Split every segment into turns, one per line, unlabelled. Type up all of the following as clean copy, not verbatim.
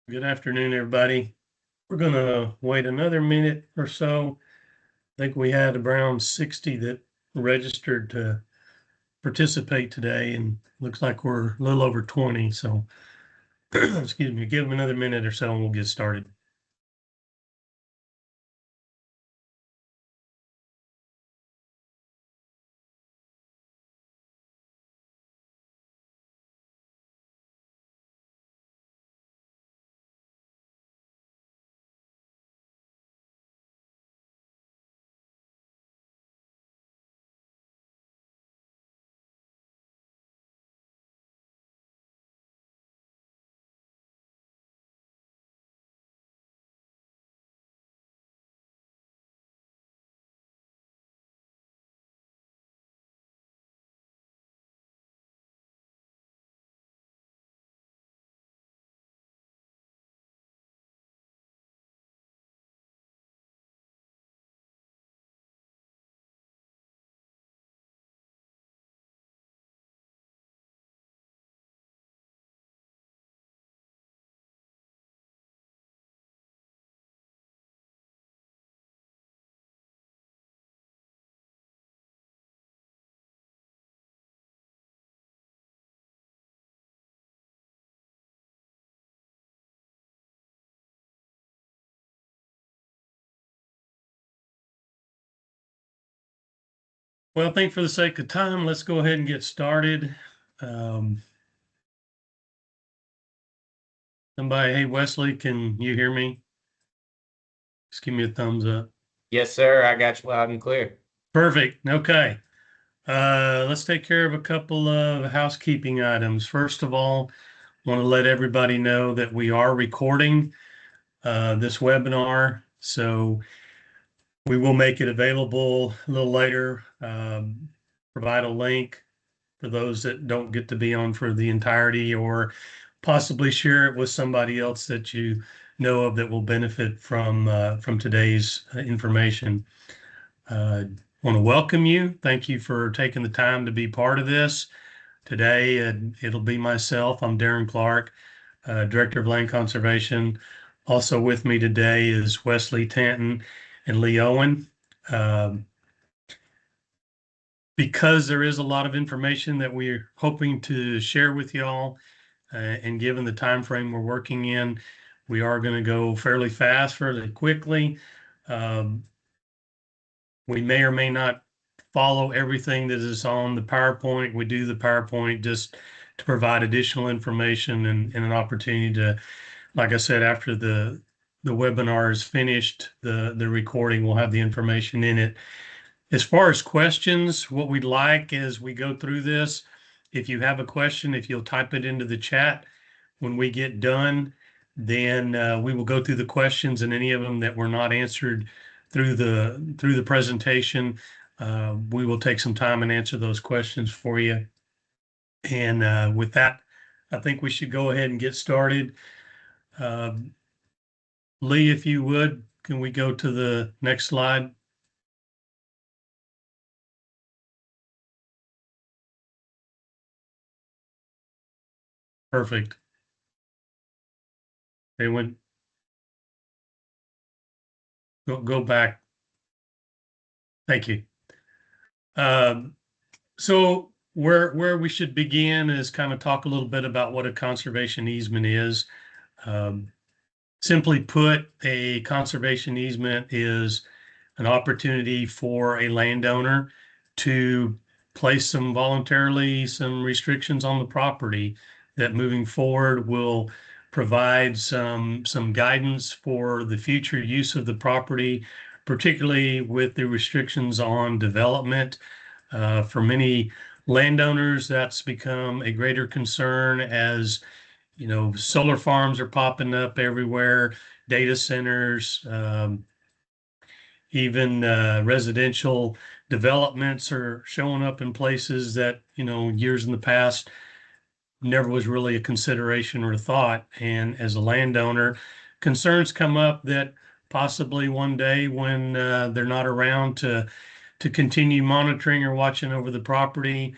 Good afternoon, everybody. We're going to wait another minute or so. I think we had around 60 that registered to participate today, and looks like we're a little over 20. So, excuse me, give them another minute or so and we'll get started. Well, I think for the sake of time, let's go ahead and get started. Somebody, hey, Wesley, can you hear me? Just give me a thumbs up.
Yes, sir. I got you loud and clear.
Perfect. Okay. Let's take care of a couple of housekeeping items. First of all, want to let everybody know that we are recording this webinar, so we will make it available a little later. Provide a link for those that don't get to be on for the entirety, or possibly share it with somebody else that you know of that will benefit from today's information. Want to welcome you. Thank you for taking the time to be part of this today. It'll be myself. I'm Darren Clark, Director of Land Conservation. Also with me today is Wesley Tanton and Lee Owen. Because there is a lot of information that we're hoping to share with y'all, and given the time frame we're working in, we are going to go fairly fast, fairly quickly. We may or may not follow everything that is on the PowerPoint. We do the PowerPoint just to provide additional information and an opportunity to, like I said, after the webinar is finished, the recording will have the information in it. As far as questions, what we'd like as we go through this, if you have a question, if you'll type it into the chat when we get done, then we will go through the questions, and any of them that were not answered through the presentation, we will take some time and answer those questions for you. And with that, I think we should go ahead and get started. Lee, if you would, can we go to the next slide? Perfect. They went. Go back. Thank you. So where we should begin is kind of talk a little bit about what a conservation easement is. Simply put, a conservation easement is an opportunity for a landowner to place voluntarily some restrictions on the property that moving forward will provide some guidance for the future use of the property, particularly with the restrictions on development. For many landowners, that's become a greater concern as solar farms are popping up everywhere, data centers, even residential developments are showing up in places that, years in the past never was really a consideration or a thought. And as a landowner, concerns come up that possibly one day when they're not around to continue monitoring or watching over the property,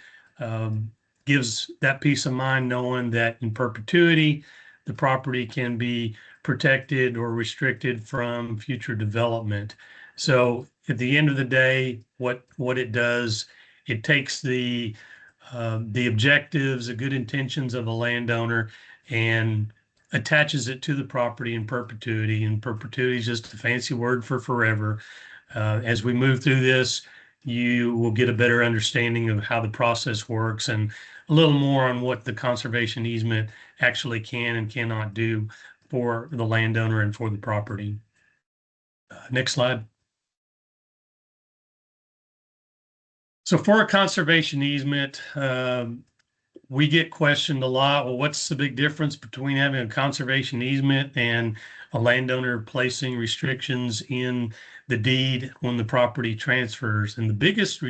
gives that peace of mind knowing that in perpetuity the property can be protected or restricted from future development. So at the end of the day, what it does, it takes the objectives, the good intentions of a landowner, and attaches it to the property in perpetuity. And perpetuity is just a fancy word for forever. As we move through this, you will get a better understanding of how the process works and a little more on what the conservation easement actually can and cannot do for the landowner and for the property. Next slide. So for a conservation easement, we get questioned a lot. Well, what's the big difference between having a conservation easement and a landowner placing restrictions in the deed when the property transfers? And the biggest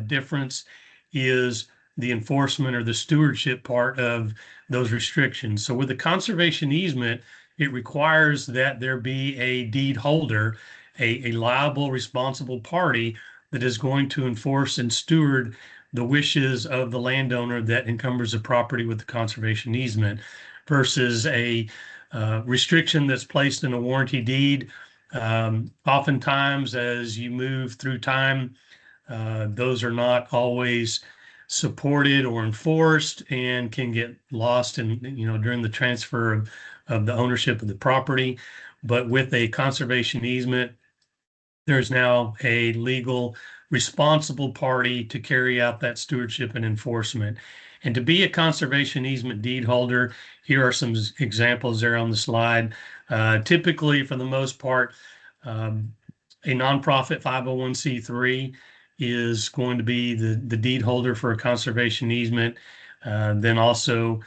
difference is the enforcement or the stewardship part of those restrictions. So with a conservation easement, it requires that there be a deed holder, a liable, responsible party that is going to enforce and steward the wishes of the landowner that encumbers the property with the conservation easement versus a restriction that's placed in a warranty deed. Oftentimes, as you move through time, those are not always supported or enforced and can get lost in, during the transfer of the ownership of the property. But with a conservation easement, there's now a legal responsible party to carry out that stewardship and enforcement. And to be a conservation easement deed holder, here are some examples there on the slide. Typically, for the most part, a nonprofit 501c3 is going to be the deed holder for a conservation easement. Then also,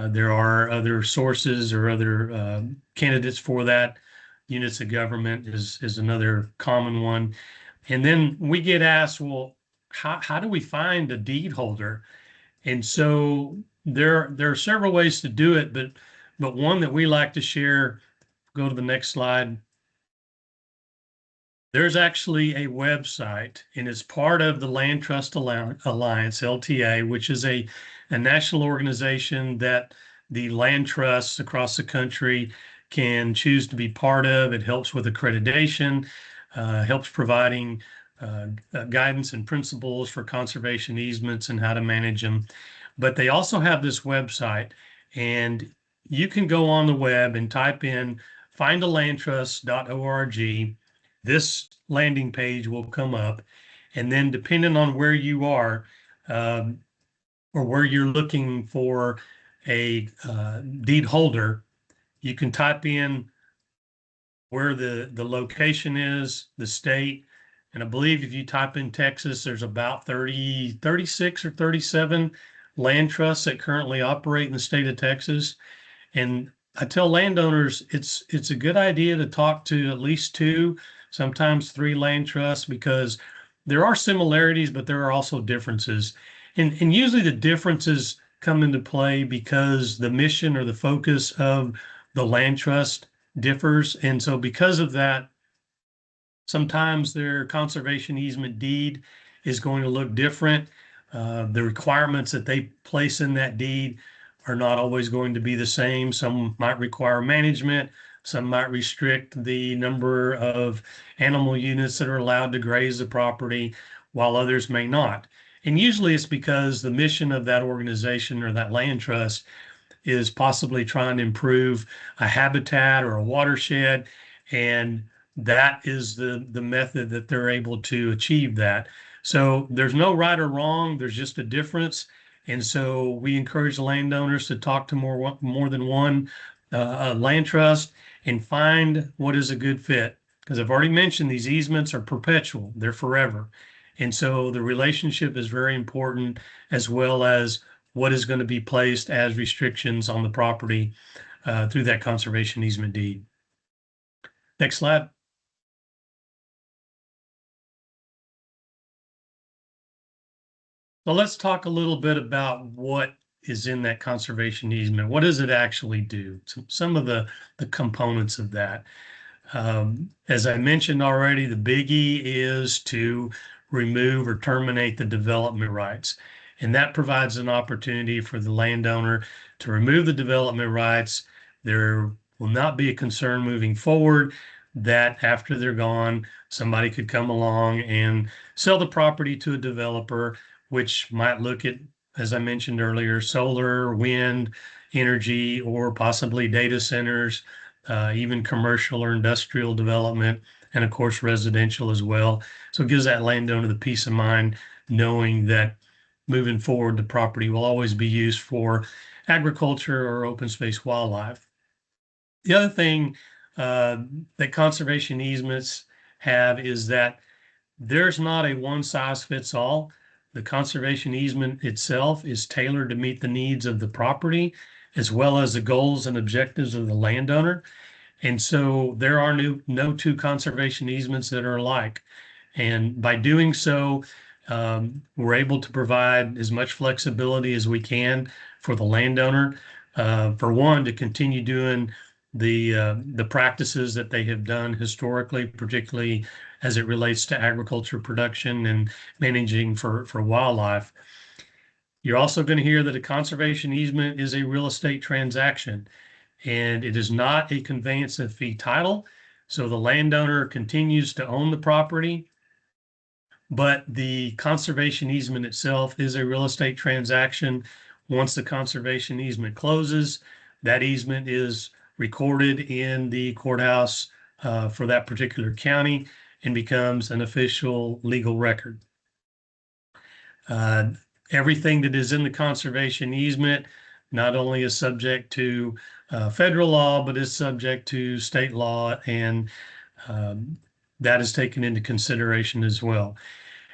there are other sources or other candidates for that. Units of government is another common one. And then we get asked, well, how do we find a deed holder? And so there are several ways to do it, but one that we like to share, go to the next slide. There's actually a website, and it's part of the Land Trust Alliance, LTA, which is a national organization that the land trusts across the country can choose to be part of. It helps with accreditation, helps providing guidance and principles for conservation easements and how to manage them. But they also have this website, and you can go on the web and type in findalandtrust.org. This landing page will come up, and then depending on where you are or where you're looking for a deed holder, you can type in where the location is, the state, and I believe if you type in Texas, there's about 36 or 37 land trusts that currently operate in the state of Texas. And I tell landowners it's a good idea to talk to at least two, sometimes three land trusts, because there are similarities, but there are also differences. And usually the differences come into play because the mission or the focus of the land trust differs. And so because of that, sometimes their conservation easement deed is going to look different. The requirements that they place in that deed are not always going to be the same. Some might require management. Some might restrict the number of animal units that are allowed to graze the property, while others may not. And usually it's because the mission of that organization or that land trust is possibly trying to improve a habitat or a watershed, and that is the method that they're able to achieve that. So there's no right or wrong, there's just a difference. And so we encourage the landowners to talk to more than one land trust and find what is a good fit. Because I've already mentioned these easements are perpetual, they're forever. And so the relationship is very important, as well as what is going to be placed as restrictions on the property through that conservation easement deed. Next slide. So let's talk a little bit about what is in that conservation easement. What does it actually do? Some of the components of that. As I mentioned already, the biggie is to remove or terminate the development rights. And that provides an opportunity for the landowner to remove the development rights. there will not be a concern moving forward that after they're gone, somebody could come along and sell the property to a developer, which might look at, as I mentioned earlier, solar, wind, energy, or possibly data centers, even commercial or industrial development, and of course, residential as well. So it gives that landowner the peace of mind knowing that moving forward, the property will always be used for agriculture or open space wildlife. The other thing that conservation easements have is that there's not a one size fits all. The conservation easement itself is tailored to meet the needs of the property as well as the goals and objectives of the landowner. And so there are no two conservation easements that are alike. And by doing so, we're able to provide as much flexibility as we can for the landowner. For one, to continue doing the practices that they have done historically, particularly as it relates to agriculture production and managing for wildlife. You're also going to hear that a conservation easement is a real estate transaction, and it is not a conveyance of fee title. So the landowner continues to own the property, but the conservation easement itself is a real estate transaction. Once the conservation easement closes, that easement is recorded in the courthouse for that particular county and becomes an official legal record. Everything that is in the conservation easement not only is subject to federal law, but is subject to state law, and that is taken into consideration as well.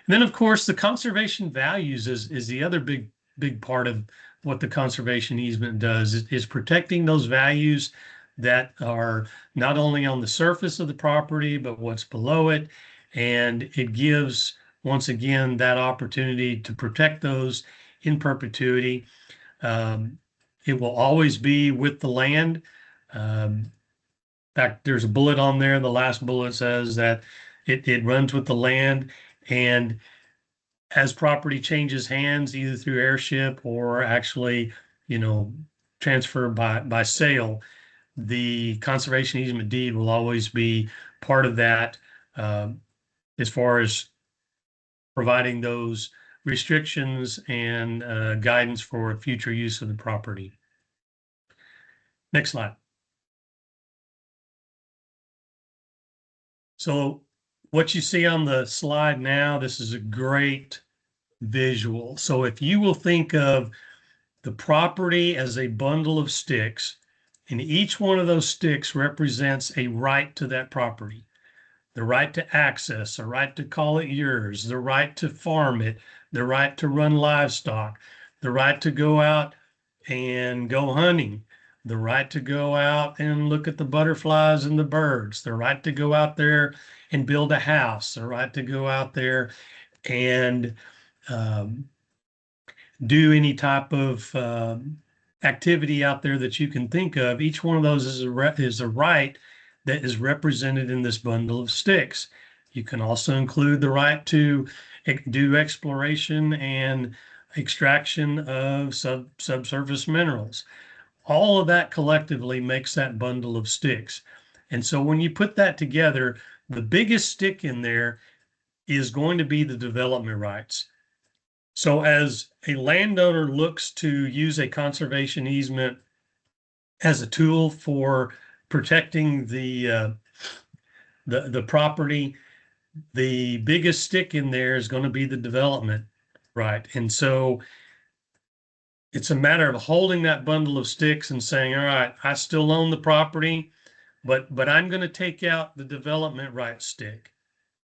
And then, of course, the conservation values is the other big part of what the conservation easement does, is protecting those values that are not only on the surface of the property, but what's below it. And it gives, once again, that opportunity to protect those in perpetuity. It will always be with the land. In fact, there's a bullet on there. The last bullet says that it runs with the land, and as property changes hands, either through heirship or actually, transfer by sale, the conservation easement deed will always be part of that as far as providing those restrictions and guidance for future use of the property. Next slide. So what you see on the slide now, this is a great visual. So if you will think of the property as a bundle of sticks, and each one of those sticks represents a right to that property. The right to access, the right to call it yours, the right to farm it, the right to run livestock, the right to go out and go hunting, the right to go out and look at the butterflies and the birds, the right to go out there and build a house, the right to go out there and do any type of activity out there that you can think of. Each one of those is a right that is represented in this bundle of sticks. You can also include the right to do exploration and extraction of subsurface minerals. All of that collectively makes that bundle of sticks. And so when you put that together, the biggest stick in there is going to be the development rights. So as a landowner looks to use a conservation easement as a tool for protecting the property, the biggest stick in there is going to be the development right. And so it's a matter of holding that bundle of sticks and saying, all right, I still own the property, but I'm going to take out the development right stick.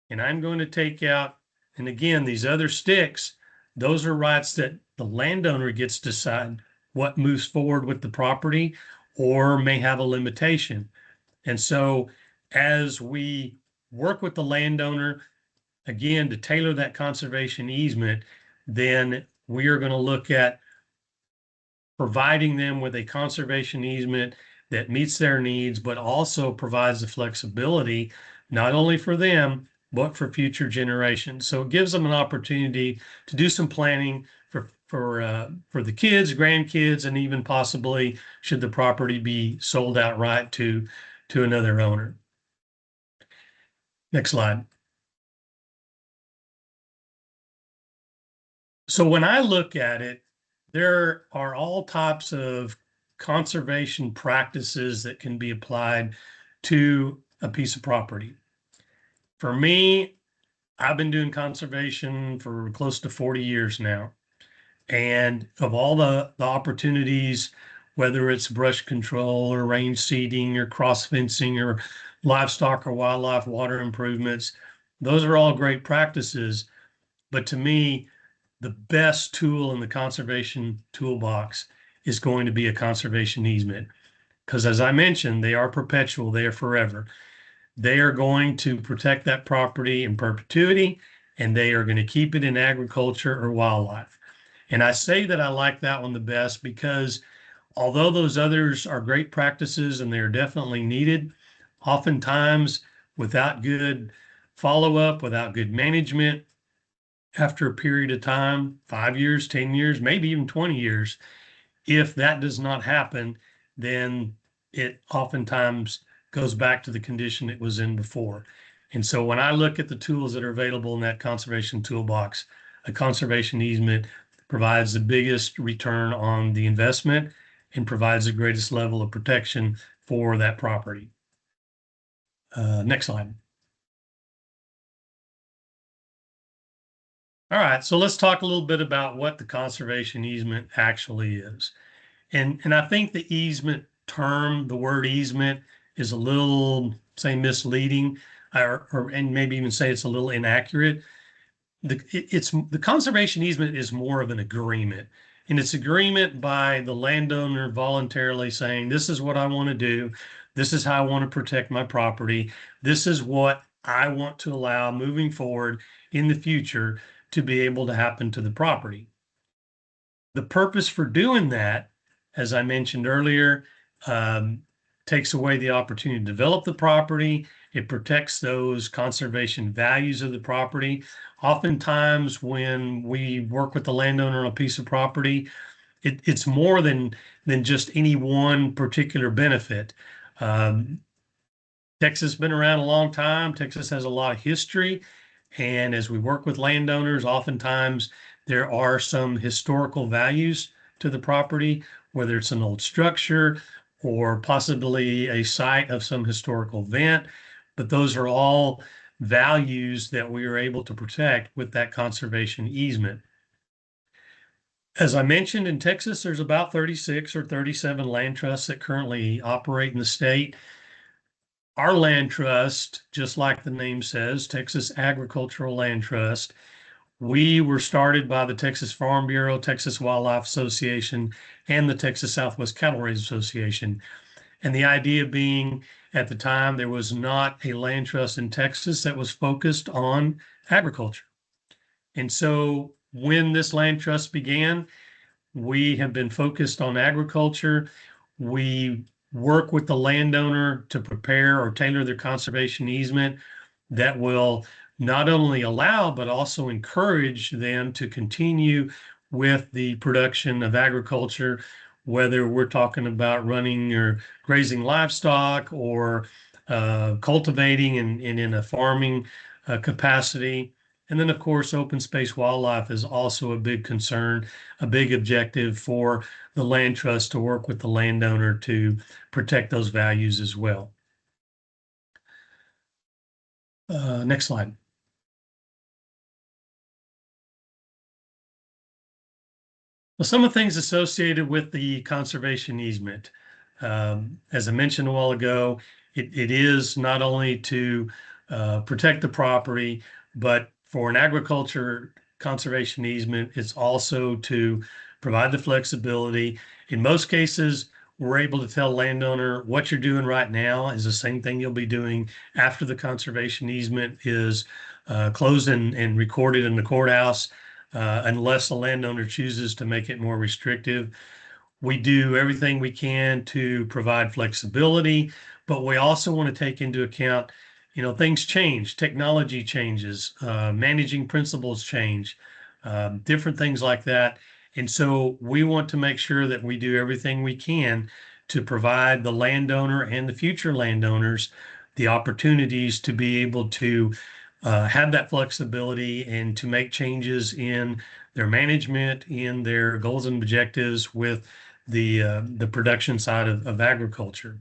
And I'm going to take out, and again, these other sticks, those are rights that the landowner gets to decide what moves forward with the property or may have a limitation. And so as we work with the landowner, again, to tailor that conservation easement, then we are going to look at providing them with a conservation easement that meets their needs, but also provides the flexibility, not only for them, but for future generations. So it gives them an opportunity to do some planning for the kids, grandkids, and even possibly should the property be sold outright to another owner. Next slide. So when I look at it, there are all types of conservation practices that can be applied to a piece of property. For me, I've been doing conservation for close to 40 years now. And of all the opportunities, whether it's brush control or range seeding or cross fencing or livestock or wildlife water improvements, those are all great practices. But to me, the best tool in the conservation toolbox is going to be a conservation easement. Because as I mentioned, they are perpetual, they are forever. They are going to protect that property in perpetuity, and they are going to keep it in agriculture or wildlife. And I say that I like that one the best because although those others are great practices and they're definitely needed, oftentimes without good follow-up, without good management, after a period of time, 5 years, 10 years, maybe even 20 years, if that does not happen, then it oftentimes goes back to the condition it was in before. And so when I look at the tools that are available in that conservation toolbox, a conservation easement provides the biggest return on the investment and provides the greatest level of protection for that property. Next slide. All right, so let's talk a little bit about what the conservation easement actually is. And I think the easement term, the word easement, is a little, say, misleading, and maybe even say it's a little inaccurate. The conservation easement is more of an agreement, and it's agreement by the landowner voluntarily saying, this is what I want to do. This is how I want to protect my property. This is what I want to allow moving forward in the future to be able to happen to the property. The purpose for doing that, as I mentioned earlier, takes away the opportunity to develop the property. It protects those conservation values of the property. Oftentimes, when we work with the landowner on a piece of property, it's more than just any one particular benefit. Texas has been around a long time. Texas has a lot of history. And as we work with landowners, oftentimes there are some historical values to the property, whether it's an old structure or possibly a site of some historical event. But those are all values that we are able to protect with that conservation easement. As I mentioned, in Texas, there's about 36 or 37 land trusts that currently operate in the state. Our land trust, just like the name says, Texas Agricultural Land Trust, we were started by the Texas Farm Bureau, Texas Wildlife Association, and the Texas Southwest Cattle Raisers Association. And the idea being, at the time, there was not a land trust in Texas that was focused on agriculture. And so when this land trust began, we have been focused on agriculture. We work with the landowner to prepare or tailor their conservation easement that will not only allow, but also encourage them to continue with the production of agriculture, whether we're talking about running or grazing livestock or cultivating and in a farming capacity. And then, of course, open space wildlife is also a big concern, a big objective for the land trust to work with the landowner to protect those values as well. Next slide. Well, some of the things associated with the conservation easement. As I mentioned a while ago, it is not only to protect the property, but for an agriculture conservation easement, it's also to provide the flexibility. In most cases, we're able to tell landowner what you're doing right now is the same thing you'll be doing after the conservation easement is closed and recorded in the courthouse, unless the landowner chooses to make it more restrictive. We do everything we can to provide flexibility, but we also want to take into account, things change, technology changes, managing principles change, different things like that. And so we want to make sure that we do everything we can to provide the landowner and the future landowners the opportunities to be able to have that flexibility and to make changes in their management, in their goals and objectives with the production side of agriculture.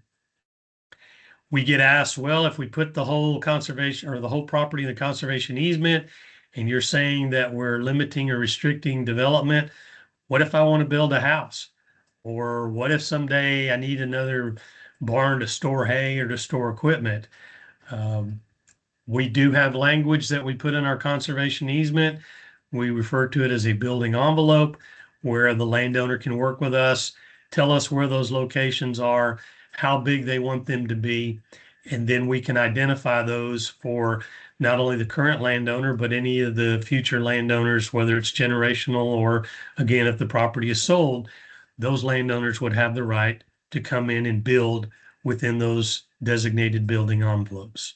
We get asked, well, if we put the whole conservation or the whole property in the conservation easement, and you're saying that we're limiting or restricting development, what if I want to build a house? Or what if someday I need another barn to store hay or to store equipment? Um, we do have language that we put in our conservation easement. We refer to it as a building envelope where the landowner can work with us, tell us where those locations are, how big they want them to be, and then we can identify those for not only the current landowner, but any of the future landowners, whether it's generational or, again, if the property is sold, those landowners would have the right to come in and build within those designated building envelopes.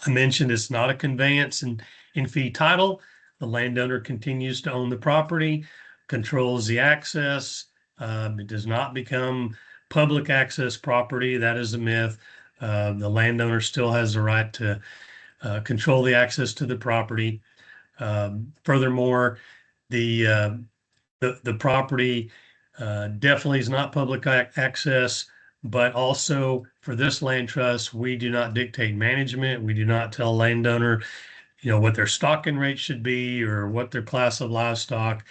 I mentioned it's not a conveyance in fee title. The landowner continues to own the property, controls the access. It does not become public access property. That is a myth. The landowner still has the right to control the access to the property. Furthermore, the property definitely is not public access, but also for this land trust, we do not dictate management. We do not tell a landowner, what their stocking rate should be or what their class of livestock.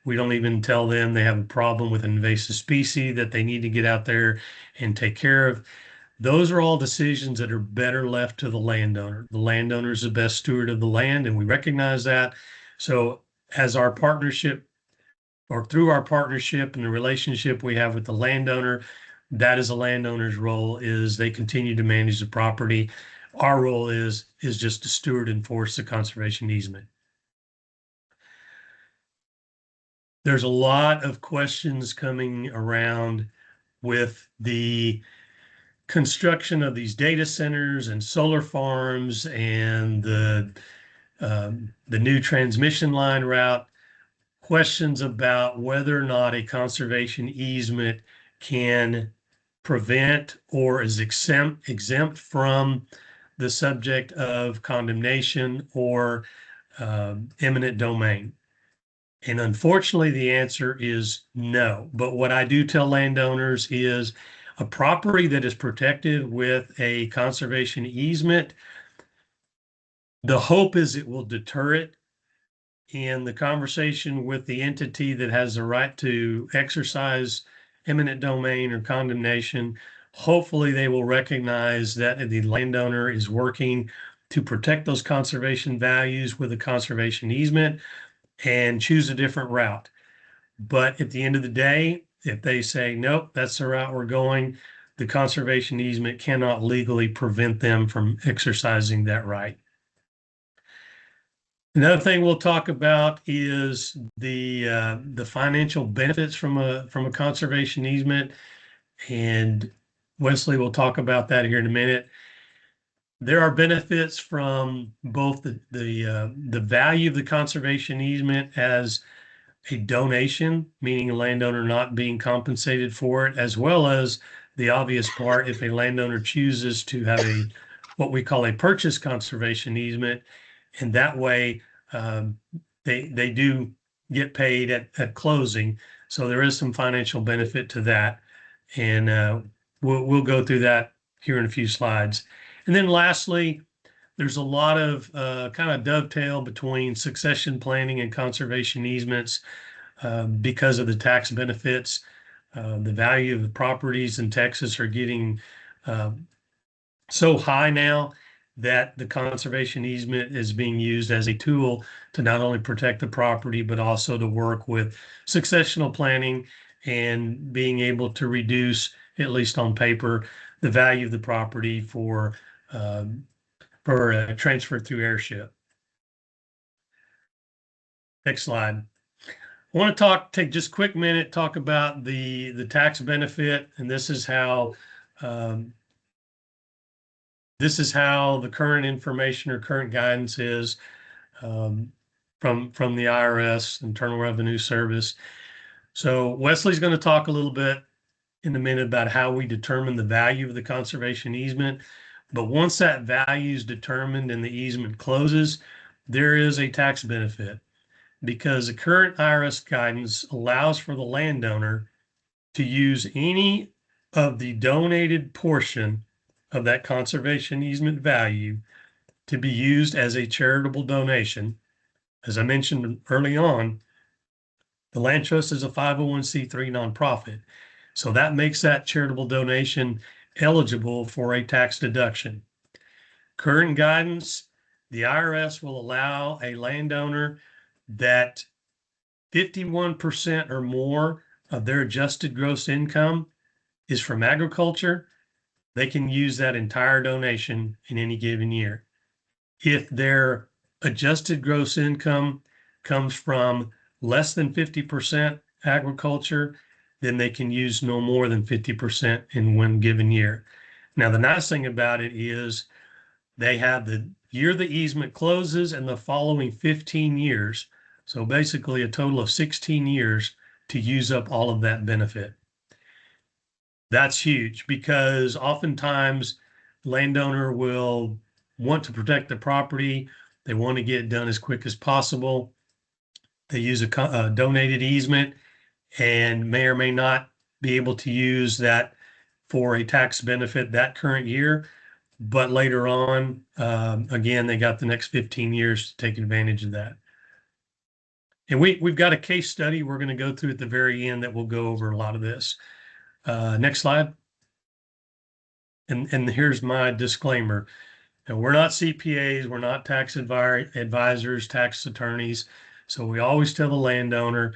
We don't even tell them they have a problem with an invasive species that they need to get out there and take care of. Those are all decisions that are better left to the landowner. The landowner is the best steward of the land, and we recognize that. So as our partnership or through our partnership and the relationship we have with the landowner, that is a landowner's role, is they continue to manage the property. Our role is just to steward and enforce the conservation easement. There's a lot of questions coming around with the construction of these data centers and solar farms and the new transmission line route. Questions about whether or not a conservation easement can prevent or is exempt from the subject of condemnation or eminent domain. And unfortunately, the answer is no. But what I do tell landowners is a property that is protected with a conservation easement, the hope is it will deter it. In the conversation with the entity that has the right to exercise eminent domain or condemnation, hopefully they will recognize that the landowner is working to protect those conservation values with a conservation easement and choose a different route. But at the end of the day, if they say, nope, that's the route we're going, the conservation easement cannot legally prevent them from exercising that right. Another thing we'll talk about is the financial benefits from a conservation easement, and Wesley will talk about that here in a minute. There are benefits from both the value of the conservation easement as a donation, meaning a landowner not being compensated for it, as well as the obvious part, if a landowner chooses to have what we call a purchase conservation easement, and that way they do get paid at closing. So there is some financial benefit to that, and we'll go through that here in a few slides. And then lastly, there's a lot of kind of dovetail between succession planning and conservation easements because of the tax benefits. The value of the properties in Texas are getting so high now that the conservation easement is being used as a tool to not only protect the property, but also to work with successional planning and being able to reduce, at least on paper, the value of the property for transfer through heirship. Next slide. I want to take just a quick minute, talk about the tax benefit, and this is how the current information or current guidance is. from the IRS, Internal Revenue Service. So Wesley's going to talk a little bit in a minute about how we determine the value of the conservation easement. But once that value is determined and the easement closes, there is a tax benefit because the current IRS guidance allows for the landowner to use any of the donated portion of that conservation easement value to be used as a charitable donation. As I mentioned early on, the land trust is a 501c3 nonprofit. So that makes that charitable donation eligible for a tax deduction. Current guidance, the IRS will allow a landowner that 51% or more of their adjusted gross income is from agriculture. They can use that entire donation in any given year. If their adjusted gross income comes from less than 50% agriculture, then they can use no more than 50% in one given year. Now, the nice thing about it is they have the year the easement closes and the following 15 years. So basically a total of 16 years to use up all of that benefit. That's huge because oftentimes landowner will want to protect the property. They want to get it done as quick as possible. They use a donated easement and may or may not be able to use that for a tax benefit that current year. But later on, again, they got the next 15 years to take advantage of that. And we've got a case study we're going to go through at the very end that will go over a lot of this. Next slide. And here's my disclaimer. Now, we're not CPAs, we're not tax advisors, tax attorneys. So we always tell the landowner,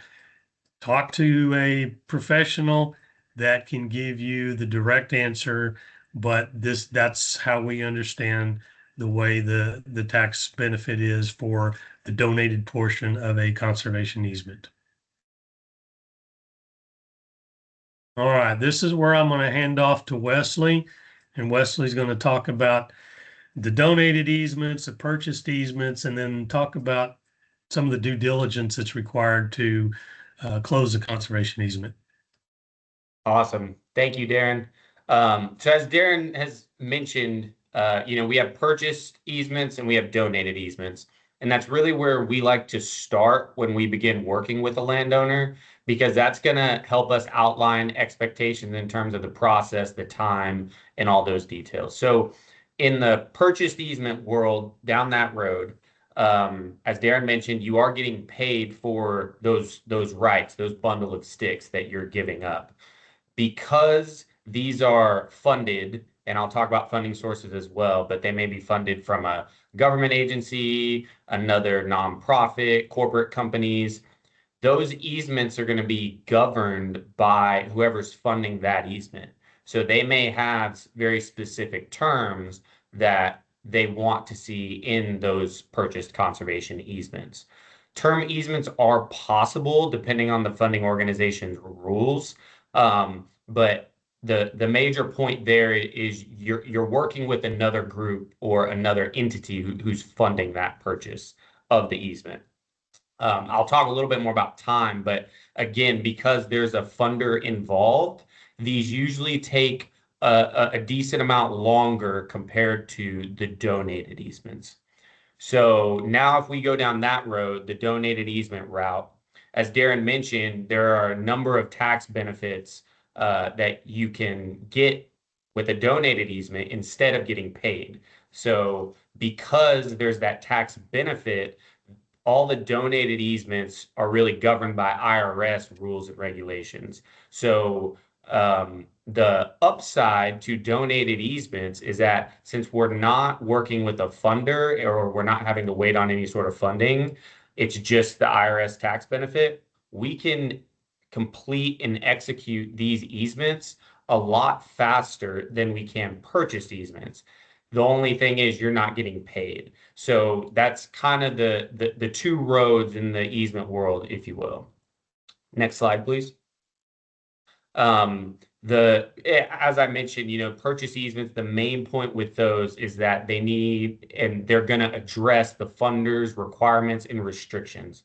talk to a professional that can give you the direct answer, but that's how we understand the way the tax benefit is for the donated portion of a conservation easement. All right, this is where I'm going to hand off to Wesley, and Wesley's going to talk about the donated easements, the purchased easements, and then talk about some of the due diligence that's required to close the conservation easement.
Awesome. Thank you, Darren. So as Darren has mentioned, we have purchased easements and we have donated easements. And that's really where we like to start when we begin working with a landowner, because that's going to help us outline expectations in terms of the process, the time, and all those details. So in the purchased easement world, down that road, as Darren mentioned, you are getting paid for those rights, those bundle of sticks that you're giving up. Because these are funded, and I'll talk about funding sources as well, but they may be funded from a government agency, another nonprofit, corporate companies. Those easements are going to be governed by whoever's funding that easement. So they may have very specific terms that they want to see in those purchased conservation easements. Term easements are possible depending on the funding organization's rules. But the major point there is you're working with another group or another entity who's funding that purchase of the easement. I'll talk a little bit more about time, but again, because there's a funder involved, these usually take a decent amount longer compared to the donated easements. So now if we go down that road, the donated easement route, as Darren mentioned, there are a number of tax benefits that you can get with a donated easement instead of getting paid. So because there's that tax benefit, all the donated easements are really governed by IRS rules and regulations. So the upside to donated easements is that since we're not working with a funder or we're not having to wait on any sort of funding, it's just the IRS tax benefit, we can complete and execute these easements a lot faster than we can purchase easements. The only thing is you're not getting paid. So that's kind of the two roads in the easement world, if you will. Next slide, please. As I mentioned, purchase easements, the main point with those is that they need, and they're going to address the funders' requirements and restrictions.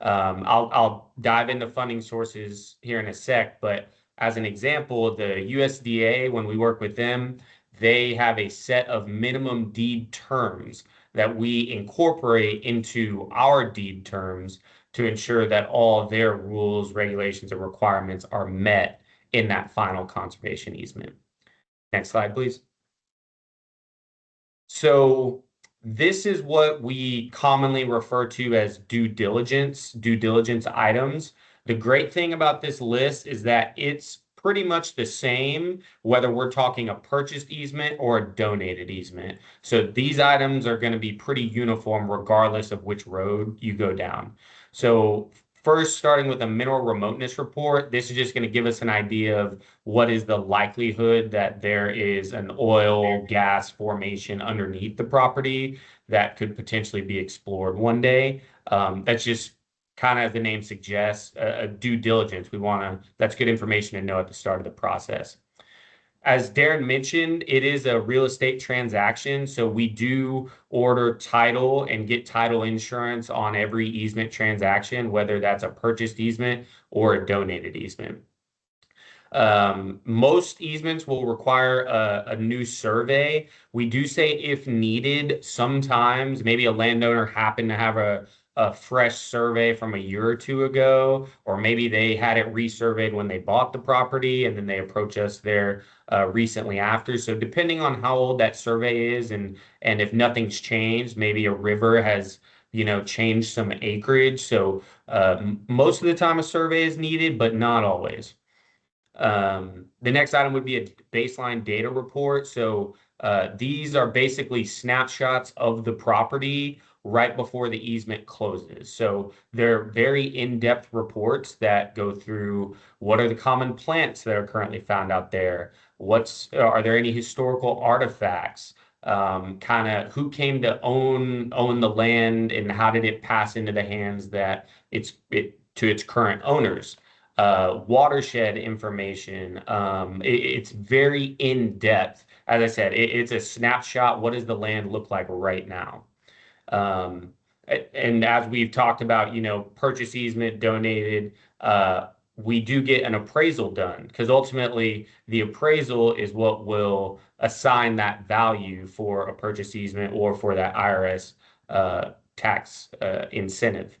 I'll dive into funding sources here in a sec, but as an example, the USDA, when we work with them, they have a set of minimum deed terms that we incorporate into our deed terms to ensure that all their rules, regulations, and requirements are met in that final conservation easement. Next slide, please. So this is what we commonly refer to as due diligence items. The great thing about this list is that it's pretty much the same whether we're talking a purchased easement or a donated easement. So these items are going to be pretty uniform regardless of which road you go down. So first, starting with a mineral remoteness report, this is just going to give us an idea of what is the likelihood that there is an oil, gas formation underneath the property that could potentially be explored one day. That's just kind of, as the name suggests, a due diligence. That's good information to know at the start of the process. As Darren mentioned, it is a real estate transaction, so we do order title and get title insurance on every easement transaction, whether that's a purchased easement or a donated easement. Most easements will require a new survey. We do say if needed, sometimes maybe a landowner happened to have a fresh survey from a year or two ago, or maybe they had it resurveyed when they bought the property and then they approach us there recently after. So depending on how old that survey is and if nothing's changed, maybe a river has changed some acreage. So most of the time a survey is needed, but not always. The next item would be a baseline data report. So these are basically snapshots of the property right before the easement closes. So they're very in-depth reports that go through what are the common plants that are currently found out there? Are there any historical artifacts? Kind of who came to own the land and how did it pass into the hands that to its current owners? Watershed information. It's very in-depth. As I said, it's a snapshot. What does the land look like right now? And as we've talked about, purchase easement, donated, we do get an appraisal done because ultimately the appraisal is what will assign that value for a purchase easement or for that IRS tax incentive.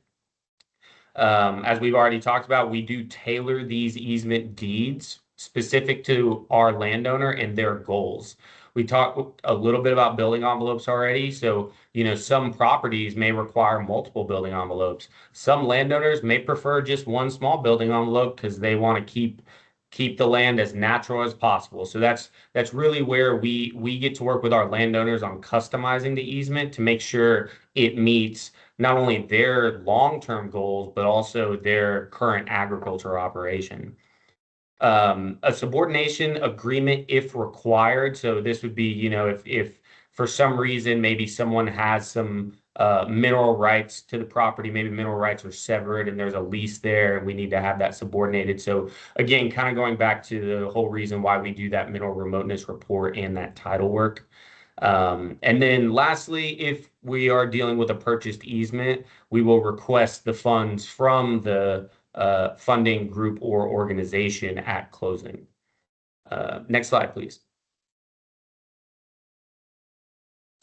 As we've already talked about, we do tailor these easement deeds specific to our landowner and their goals. We talked a little bit about building envelopes already. So, some properties may require multiple building envelopes. Some landowners may prefer just one small building envelope because they want to keep the land as natural as possible. So that's really where we get to work with our landowners on customizing the easement to make sure it meets not only their long-term goals, but also their current agriculture operation. A subordination agreement if required. So this would be, if for some reason maybe someone has some mineral rights to the property, maybe mineral rights are severed and there's a lease there and we need to have that subordinated. So again, kind of going back to the whole reason why we do that mineral remoteness report and that title work. And then lastly, if we are dealing with a purchased easement, we will request the funds from the funding group or organization at closing. Next slide, please.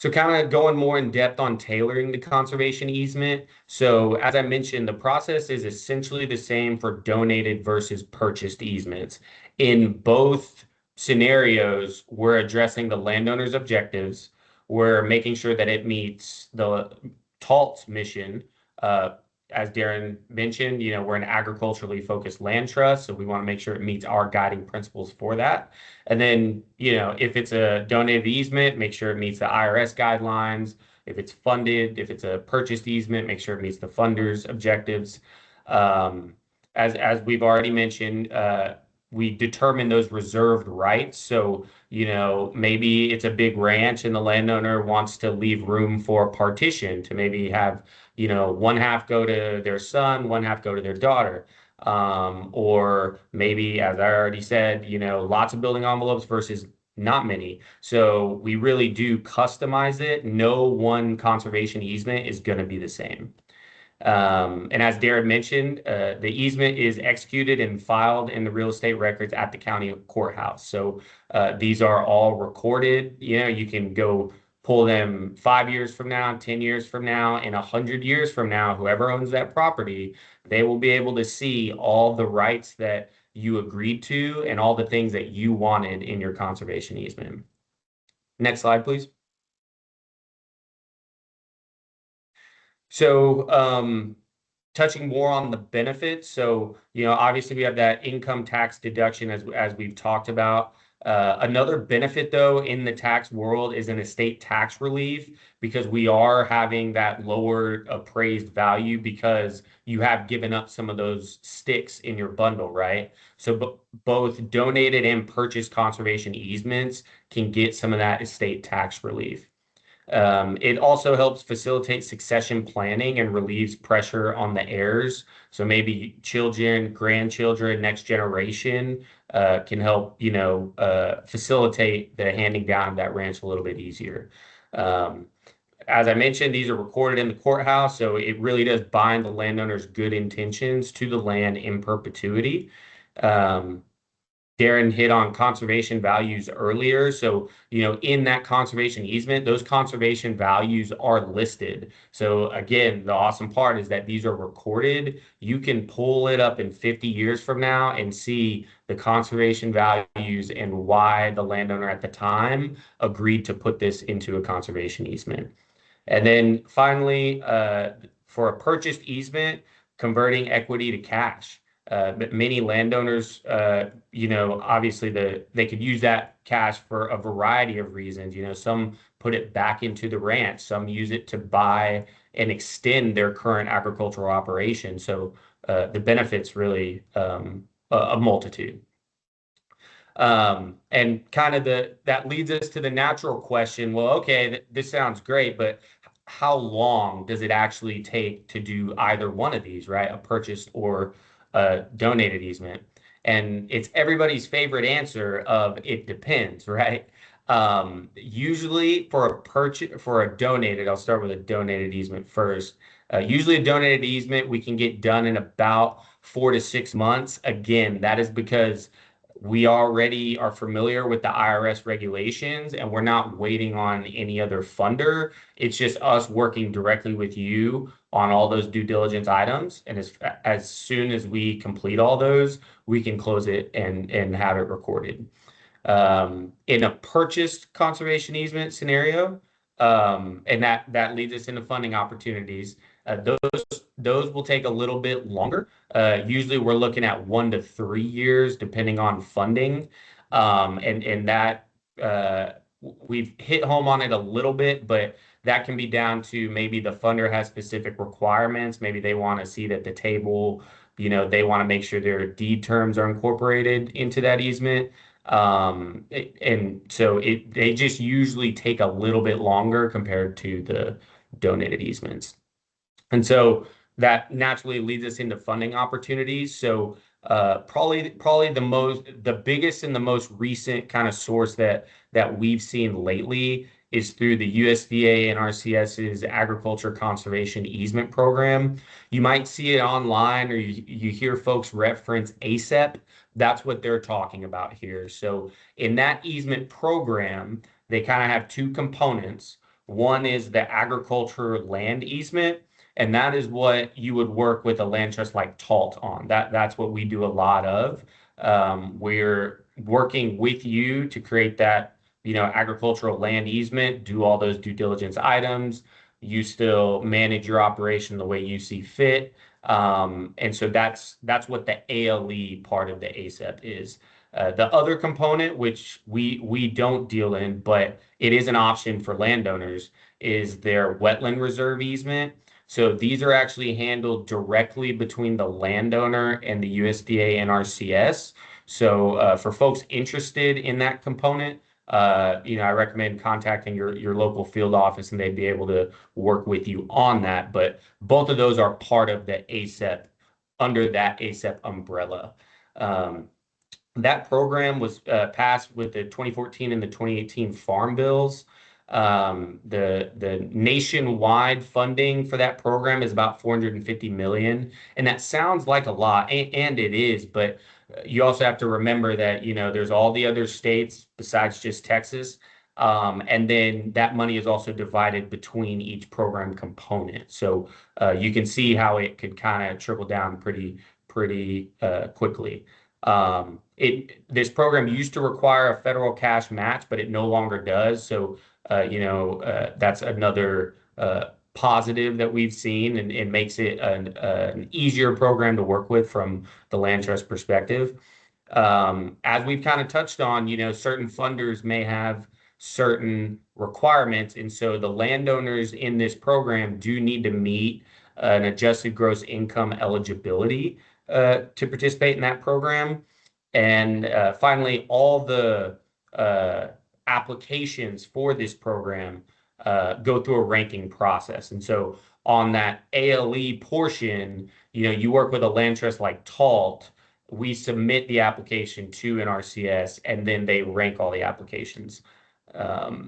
So kind of going more in depth on tailoring the conservation easement. So as I mentioned, the process is essentially the same for donated versus purchased easements. In both scenarios, we're addressing the landowner's objectives. We're making sure that it meets the TALT's mission. As Darren mentioned, we're an agriculturally focused land trust, so we want to make sure it meets our guiding principles for that. And then, if it's a donated easement, make sure it meets the IRS guidelines. If it's funded, if it's a purchased easement, make sure it meets the funder's objectives. As we've already mentioned, we determine those reserved rights. So, maybe it's a big ranch and the landowner wants to leave room for partition to maybe have, one half go to their son, one half go to their daughter. or maybe, as I already said, lots of building envelopes versus not many. So we really do customize it. No one conservation easement is going to be the same. And as Darren mentioned, the easement is executed and filed in the real estate records at the county courthouse. So these are all recorded. You can go pull them 5 years from now, 10 years from now, and 100 years from now, whoever owns that property, they will be able to see all the rights that you agreed to and all the things that you wanted in your conservation easement. Next slide, please. So, touching more on the benefits. So, obviously we have that income tax deduction as we've talked about. Another benefit though in the tax world is an estate tax relief because we are having that lower appraised value because you have given up some of those sticks in your bundle, right? So both donated and purchased conservation easements can get some of that estate tax relief. It also helps facilitate succession planning and relieves pressure on the heirs. So maybe children, grandchildren, next generation can help, facilitate the handing down of that ranch a little bit easier. Um, as I mentioned, these are recorded in the courthouse, so it really does bind the landowner's good intentions to the land in perpetuity. Um, Darren hit on conservation values earlier. So, in that conservation easement, those conservation values are listed. So again, the awesome part is that these are recorded. You can pull it up in 50 years from now and see the conservation values and why the landowner at the time agreed to put this into a conservation easement. And then finally, for a purchased easement, converting equity to cash. But many landowners, obviously they could use that cash for a variety of reasons. Some put it back into the ranch, some use it to buy and extend their current agricultural operation. So the benefits really a multitude. And kind of that leads us to the natural question. Well, okay, this sounds great, but how long does it actually take to do either one of these, right? A purchased or a donated easement. And it's everybody's favorite answer of it depends, right? Usually for a donated, I'll start with a donated easement first. Usually a donated easement we can get done in about 4 to 6 months. Again, that is because we already are familiar with the IRS regulations and we're not waiting on any other funder. It's just us working directly with you on all those due diligence items. And as soon as we complete all those, we can close it and have it recorded. In a purchased conservation easement scenario, and that leads us into funding opportunities. Those will take a little bit longer. Usually we're looking at 1 to 3 years, depending on funding. And that we've hit home on it a little bit, but that can be down to maybe the funder has specific requirements. Maybe they want to see that the table, they want to make sure their deed terms are incorporated into that easement. And so they just usually take a little bit longer compared to the donated easements. And so that naturally leads us into funding opportunities. So probably the biggest and the most recent kind of source that we've seen lately is through the USDA and NRCS's Agriculture Conservation Easement Program. You might see it online or you hear folks reference ASEP. That's what they're talking about here. So in that easement program, they kind of have two components. One is the agriculture land easement, and that is what you would work with a land trust like TALT on. That's what we do a lot of. We're working with you to create that, agricultural land easement, do all those due diligence items. You still manage your operation the way you see fit. And so that's what the ALE part of the ASEP is. The other component, which we don't deal in, but it is an option for landowners, is their wetland reserve easement. So these are actually handled directly between the landowner and the USDA NRCS. So for folks interested in that component, I recommend contacting your local field office and they'd be able to work with you on that. But both of those are part of the ASEP under that ASEP umbrella. That program was passed with the 2014 and the 2018 Farm Bills. The nationwide funding for that program is about 450 million, and that sounds like a lot, and it is, but you also have to remember that, there's all the other states besides just Texas. And then that money is also divided between each program component. So you can see how it could kind of trickle down pretty quickly. This program used to require a federal cash match, but it no longer does. So that's another positive that we've seen, and it makes it an easier program to work with from the land trust perspective. As we've kind of touched on, certain funders may have certain requirements, and so the landowners in this program do need to meet an adjusted gross income eligibility to participate in that program. And finally, all the applications for this program go through a ranking process. And so on that ALE portion, you work with a land trust like TALT. We submit the application to NRCS, and then they rank all the applications.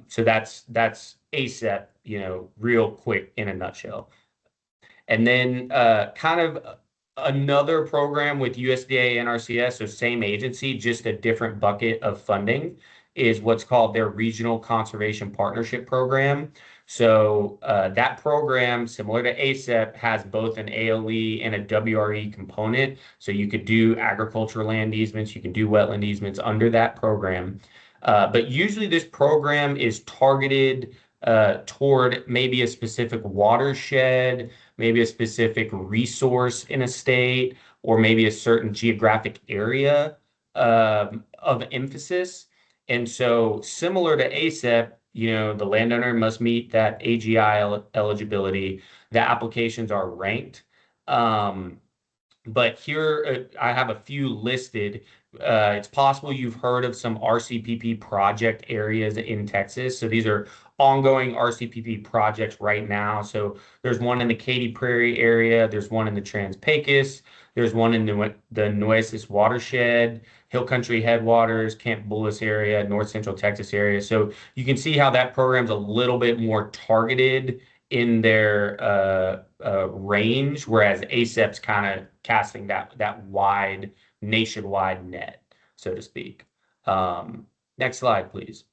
So that's ASEP, real quick in a nutshell. And then kind of another program with USDA NRCS, so same agency, just a different bucket of funding, is what's called their Regional Conservation Partnership Program. So that program, similar to ASEP, has both an ALE and a WRE component. So you could do agricultural land easements, you can do wetland easements under that program. But usually this program is targeted toward maybe a specific watershed, maybe a specific resource in a state, or maybe a certain geographic area of emphasis. And so similar to ASEP, the landowner must meet that AGI eligibility. The applications are ranked. But here I have a few listed. It's possible you've heard of some RCPP project areas in Texas. So these are ongoing RCPP projects right now. So there's one in the Katy Prairie area. There's one in the Trans-Pecos. There's one in the Nueces watershed, Hill Country Headwaters, Camp Bullis area, North Central Texas area. So you can see how that program's a little bit more targeted in their range, whereas ASEP's kind of casting that wide nationwide net, so to speak. Next slide, please.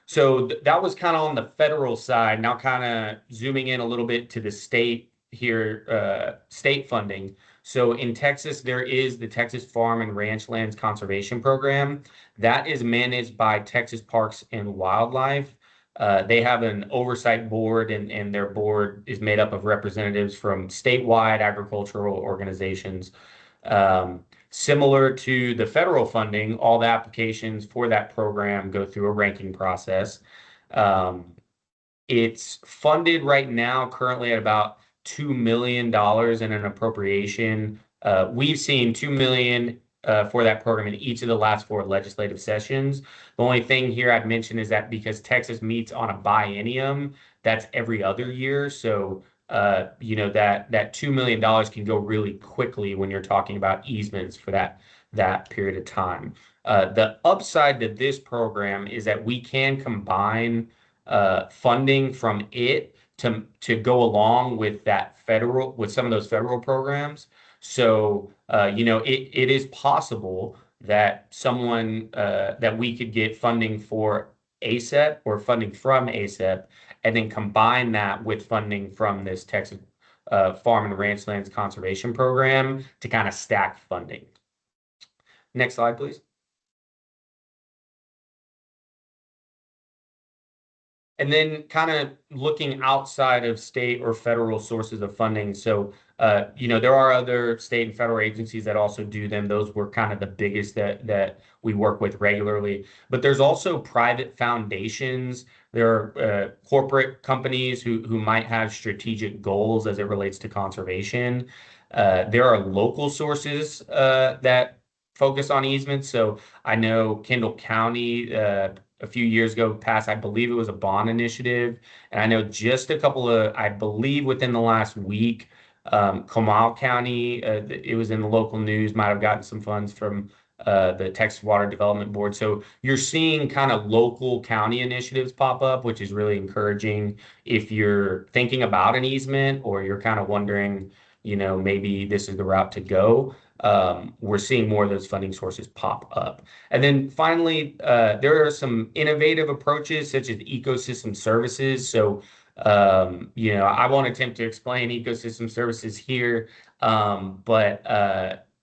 So that was kind of on the federal side. Now kind of zooming in a little bit to the state here, state funding. So in Texas, there is the Texas Farm and Ranch Lands Conservation Program. That is managed by Texas Parks and Wildlife. They have an oversight board, and their board is made up of representatives from statewide agricultural organizations. Similar to the federal funding, all the applications for that program go through a ranking process. It's funded right now currently at about $2 million in an appropriation. We've seen $2 million for that program in each of the last 4 legislative sessions. The only thing here I'd mention is that because Texas meets on a biennium, that's every other year. So, that $2 million can go really quickly when you're talking about easements for that period of time. The upside to this program is that we can combine funding from it to go along with some of those federal programs. So, it is possible that that we could get funding for ASEP or funding from ASEP, and then combine that with funding from this Texas Farm and Ranch Lands Conservation Program to kind of stack funding. Next slide, please. And then kind of looking outside of state or federal sources of funding. So, there are other state and federal agencies that also do them. Those were kind of the biggest that we work with regularly. But there's also private foundations. There are corporate companies who might have strategic goals as it relates to conservation. There are local sources that focus on easements. So I know Kendall County a few years ago passed, I believe it was a bond initiative. And I know just I believe within the last week, Comal County, it was in the local news, might have gotten some funds from the Texas Water Development Board. So you're seeing kind of local county initiatives pop up, which is really encouraging if you're thinking about an easement or you're kind of wondering, maybe this is the route to go. We're seeing more of those funding sources pop up. And then finally, there are some innovative approaches such as ecosystem services. So, I won't attempt to explain ecosystem services here, but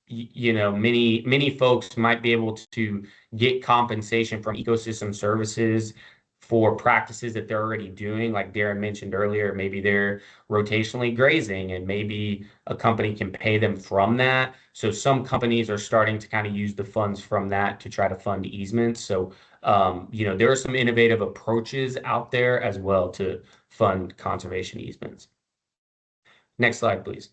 many folks might be able to get compensation from ecosystem services for practices that they're already doing. Like Darren mentioned earlier, maybe they're rotationally grazing and maybe a company can pay them from that. So some companies are starting to kind of use the funds from that to try to fund easements. So, there are some innovative approaches out there as well to fund conservation easements. Next slide, please.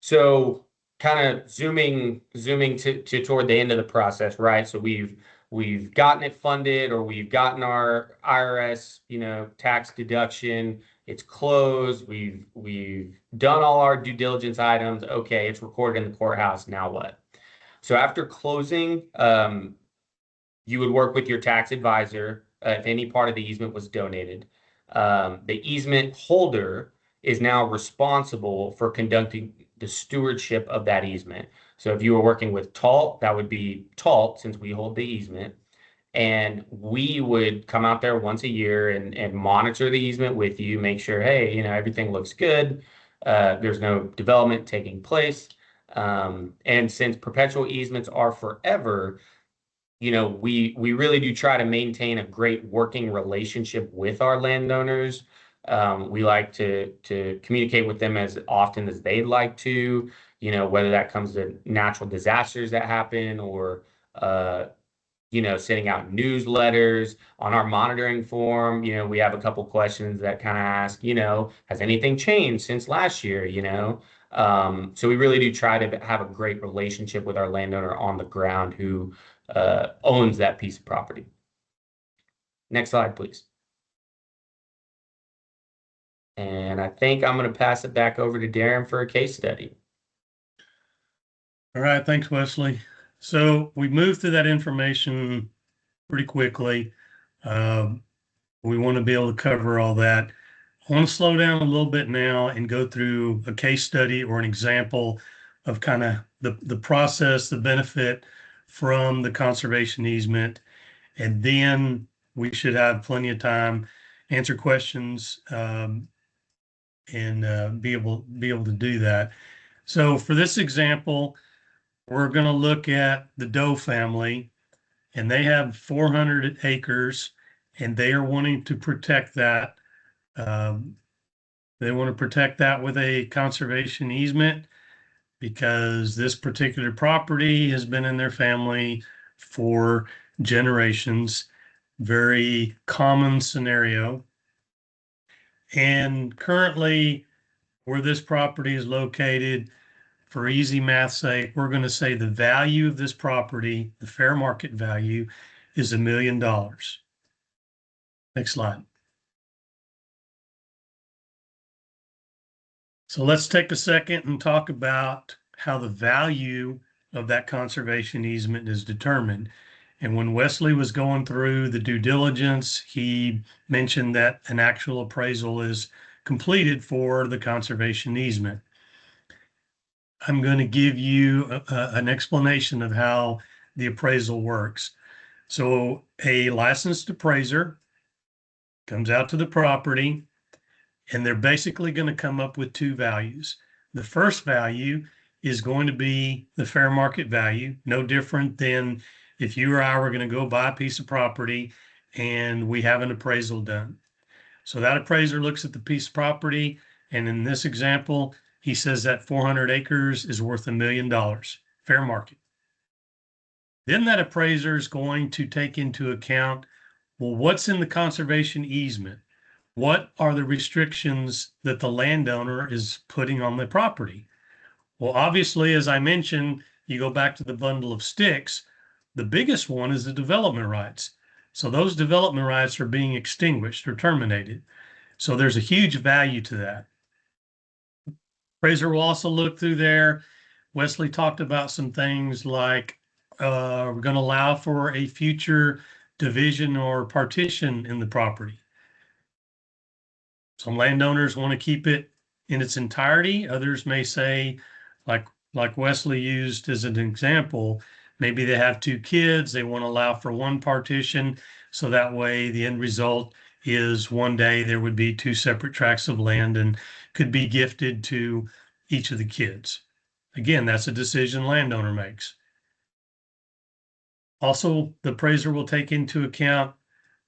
So kind of zooming to toward the end of the process, right? So we've gotten it funded, or we've gotten our IRS, tax deduction. It's closed. We've done all our due diligence items. Okay, it's recorded in the courthouse. Now what? So after closing, you would work with your tax advisor if any part of the easement was donated. The easement holder is now responsible for conducting the stewardship of that easement. So if you were working with TALT, that would be TALT, since we hold the easement. And we would come out there once a year and monitor the easement with you, make sure, hey, everything looks good. There's no development taking place. And since perpetual easements are forever, we really do try to maintain a great working relationship with our landowners. We like to communicate with them as often as they'd like to, whether that comes to natural disasters that happen or, sending out newsletters on our monitoring form. We have a couple questions that kind of ask, has anything changed since last year, So we really do try to have a great relationship with our landowner on the ground who owns that piece of property. Next slide, please. And I think I'm going to pass it back over to Darren for a case study.
All right, thanks, Wesley. So we moved through that information pretty quickly. We want to be able to cover all that. I want to slow down a little bit now and go through a case study or an example of kind of the process, the benefit from the conservation easement. And then we should have plenty of time, answer questions, and be able to do that. So for this example, we're going to look at the Doe family, and they have 400 acres, and they are wanting to protect that. They want to protect that with a conservation easement because this particular property has been in their family for generations. Very common scenario. And currently, where this property is located, for easy math sake, we're going to say the value of this property, the fair market value, is $1 million. Next slide. So let's take a second and talk about how the value of that conservation easement is determined. And when Wesley was going through the due diligence, he mentioned that an actual appraisal is completed for the conservation easement. I'm going to give you an explanation of how the appraisal works. So a licensed appraiser comes out to the property, and they're basically going to come up with two values. The first value is going to be the fair market value, no different than if you or I were going to go buy a piece of property and we have an appraisal done. So that appraiser looks at the piece of property, and in this example, he says that 400 acres is worth $1 million, fair market. Then that appraiser is going to take into account, well, what's in the conservation easement? What are the restrictions that the landowner is putting on the property? Well, obviously, as I mentioned, you go back to the bundle of sticks. The biggest one is the development rights. So those development rights are being extinguished or terminated. So there's a huge value to that. Appraiser will also look through there. Wesley talked about some things like we're going to allow for a future division or partition in the property. Some landowners want to keep it in its entirety. Others may say, like Wesley used as an example, maybe they have two kids. They want to allow for one partition. So that way the end result is one day there would be two separate tracts of land and could be gifted to each of the kids. Again, that's a decision landowner makes. Also, the appraiser will take into account,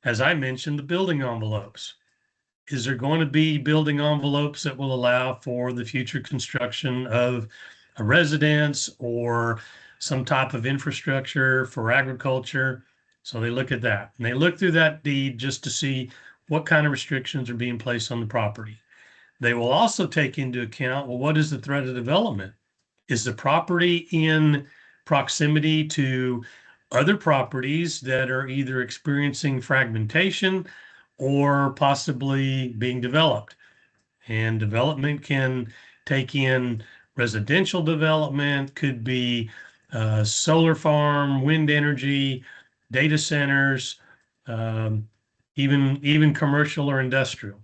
as I mentioned, the building envelopes. Is there going to be building envelopes that will allow for the future construction of a residence or some type of infrastructure for agriculture? So they look at that, and they look through that deed just to see what kind of restrictions are being placed on the property. They will also take into account, well, what is the threat of development? Is the property in proximity to other properties that are either experiencing fragmentation or possibly being developed? And development can take in residential development, could be solar farm, wind energy, data centers, even commercial or industrial.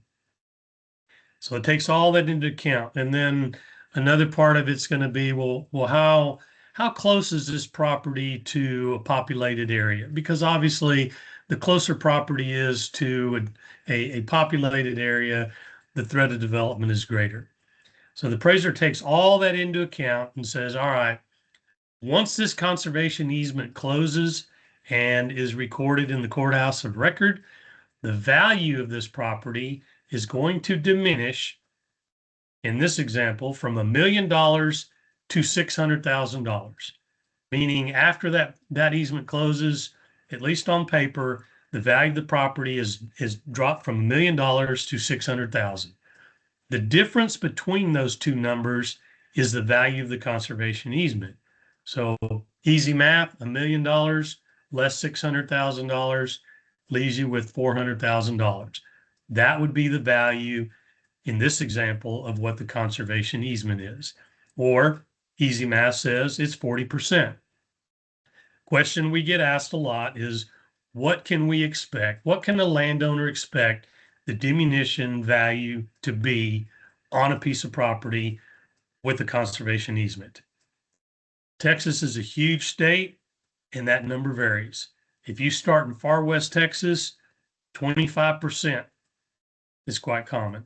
So it takes all that into account. And then another part of it's going to be, well, how close is this property to a populated area? Because obviously the closer property is to a populated area, the threat of development is greater. So the appraiser takes all that into account and says, all right, once this conservation easement closes and is recorded in the courthouse of record, the value of this property is going to diminish, in this example, from $1 million to $600,000. Meaning after that easement closes, at least on paper, the value of the property is dropped from $1 million to 600,000. The difference between those two numbers is the value of the conservation easement. So easy math, $1 million less $600,000 leaves you with $400,000. That would be the value in this example of what the conservation easement is. Or easy math says it's 40%. Question we get asked a lot is, what can we expect? What can a landowner expect the diminution value to be on a piece of property with the conservation easement? Texas is a huge state, and that number varies. If you start in far west Texas, 25% is quite common.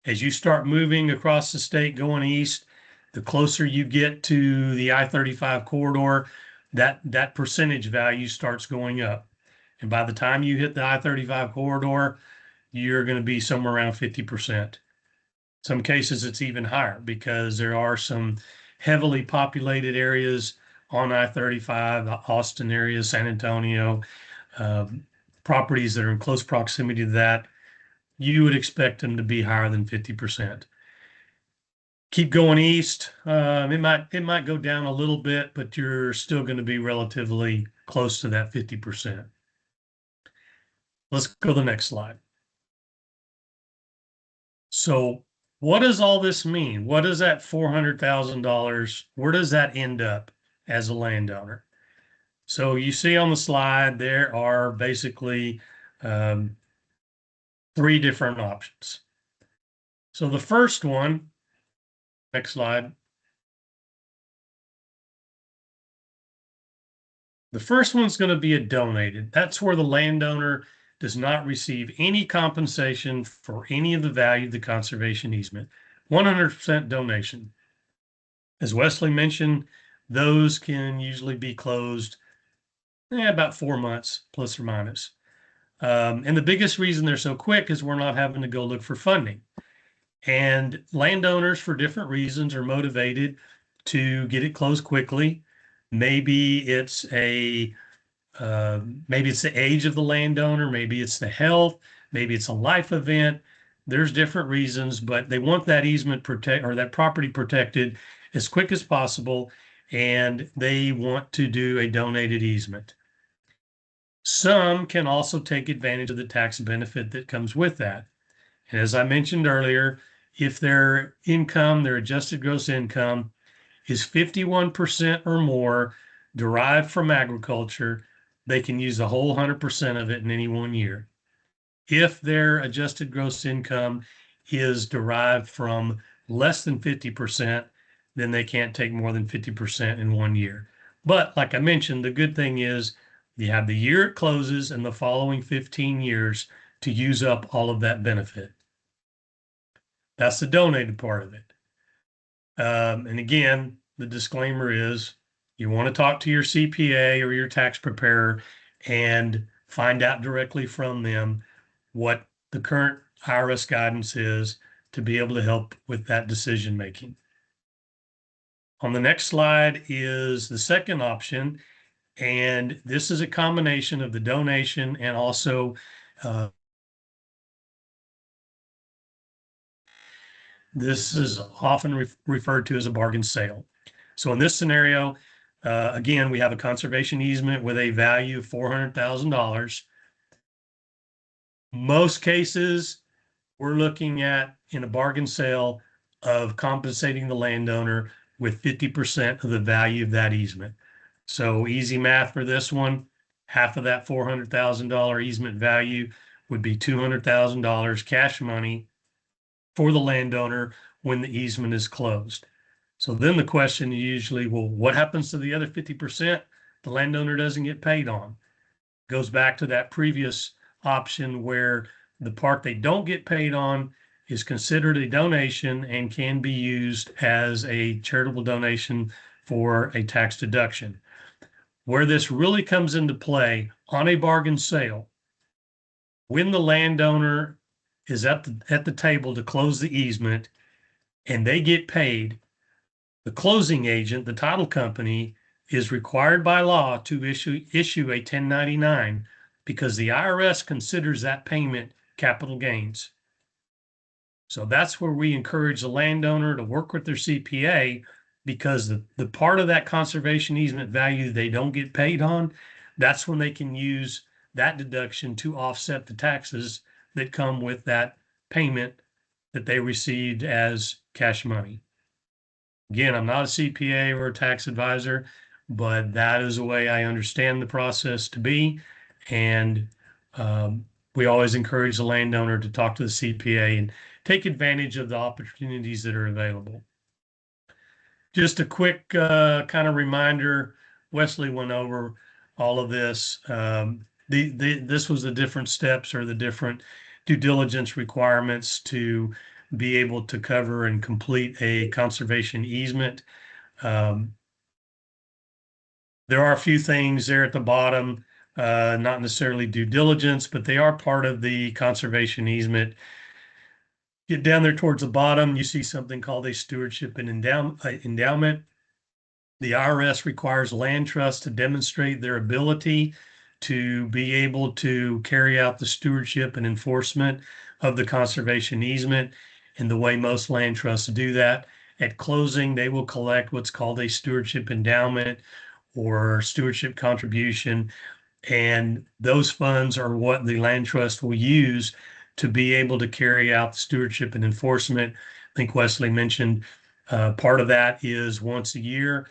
As you start moving across the state going east, the closer you get to the I-35 corridor, that percentage value starts going up. And by the time you hit the I-35 corridor, you're going to be somewhere around 50%. Some cases it's even higher because there are some heavily populated areas on I-35, Austin area, San Antonio, properties that are in close proximity to that. You would expect them to be higher than 50%. Keep going east. It might go down a little bit, but you're still going to be relatively close to that 50%. Let's go to the next slide. So what does all this mean? What does that $400,000, where does that end up as a landowner? So you see on the slide, there are basically three different options. So the first one, next slide. The first one's going to be a donated. That's where the landowner does not receive any compensation for any of the value of the conservation easement. 100% donation. As Wesley mentioned, those can usually be closed about 4 months, plus or minus. And the biggest reason they're so quick is we're not having to go look for funding. And landowners, for different reasons, are motivated to get it closed quickly. Maybe it's the age of the landowner, maybe it's the health, maybe it's a life event. There's different reasons, but they want that easement or that property protected as quick as possible, and they want to do a donated easement. Some can also take advantage of the tax benefit that comes with that. And as I mentioned earlier, if their income, their adjusted gross income, is 51% or more derived from agriculture, they can use the whole 100% of it in any one year. If their adjusted gross income is derived from less than 50%, then they can't take more than 50% in one year. But like I mentioned, the good thing is you have the year it closes and the following 15 years to use up all of that benefit. That's the donated part of it. And again, the disclaimer is you want to talk to your CPA or your tax preparer and find out directly from them what the current IRS guidance is to be able to help with that decision making. On the next slide is the second option, and this is a combination of the donation and also this is often referred to as a bargain sale. So in this scenario, again, we have a conservation easement with a value of $400,000. Most cases, we're looking at in a bargain sale of compensating the landowner with 50% of the value of that easement. So easy math for this one, half of that $400,000 easement value would be $200,000 cash money for the landowner when the easement is closed. So then the question usually, well, what happens to the other 50% the landowner doesn't get paid on? Goes back to that previous option where the part they don't get paid on is considered a donation and can be used as a charitable donation for a tax deduction. Where this really comes into play on a bargain sale, when the landowner is at the table to close the easement and they get paid, the closing agent, the title company, is required by law to issue a 1099 because the IRS considers that payment capital gains. So that's where we encourage the landowner to work with their CPA, because the part of that conservation easement value they don't get paid on, that's when they can use that deduction to offset the taxes that come with that payment that they received as cash money. Again, I'm not a CPA or a tax advisor, but that is the way I understand the process to be. And we always encourage the landowner to talk to the CPA and take advantage of the opportunities that are available. Just a quick kind of reminder, Wesley went over all of this. This was the different steps or the different due diligence requirements to be able to cover and complete a conservation easement. There are a few things there at the bottom, not necessarily due diligence, but they are part of the conservation easement. Get down there towards the bottom, you see something called a stewardship and endowment. The IRS requires land trusts to demonstrate their ability to be able to carry out the stewardship and enforcement of the conservation easement. And the way most land trusts do that, at closing, they will collect what's called a stewardship endowment or stewardship contribution. And those funds are what the land trust will use to be able to carry out the stewardship and enforcement. I think Wesley mentioned part of that is once a year.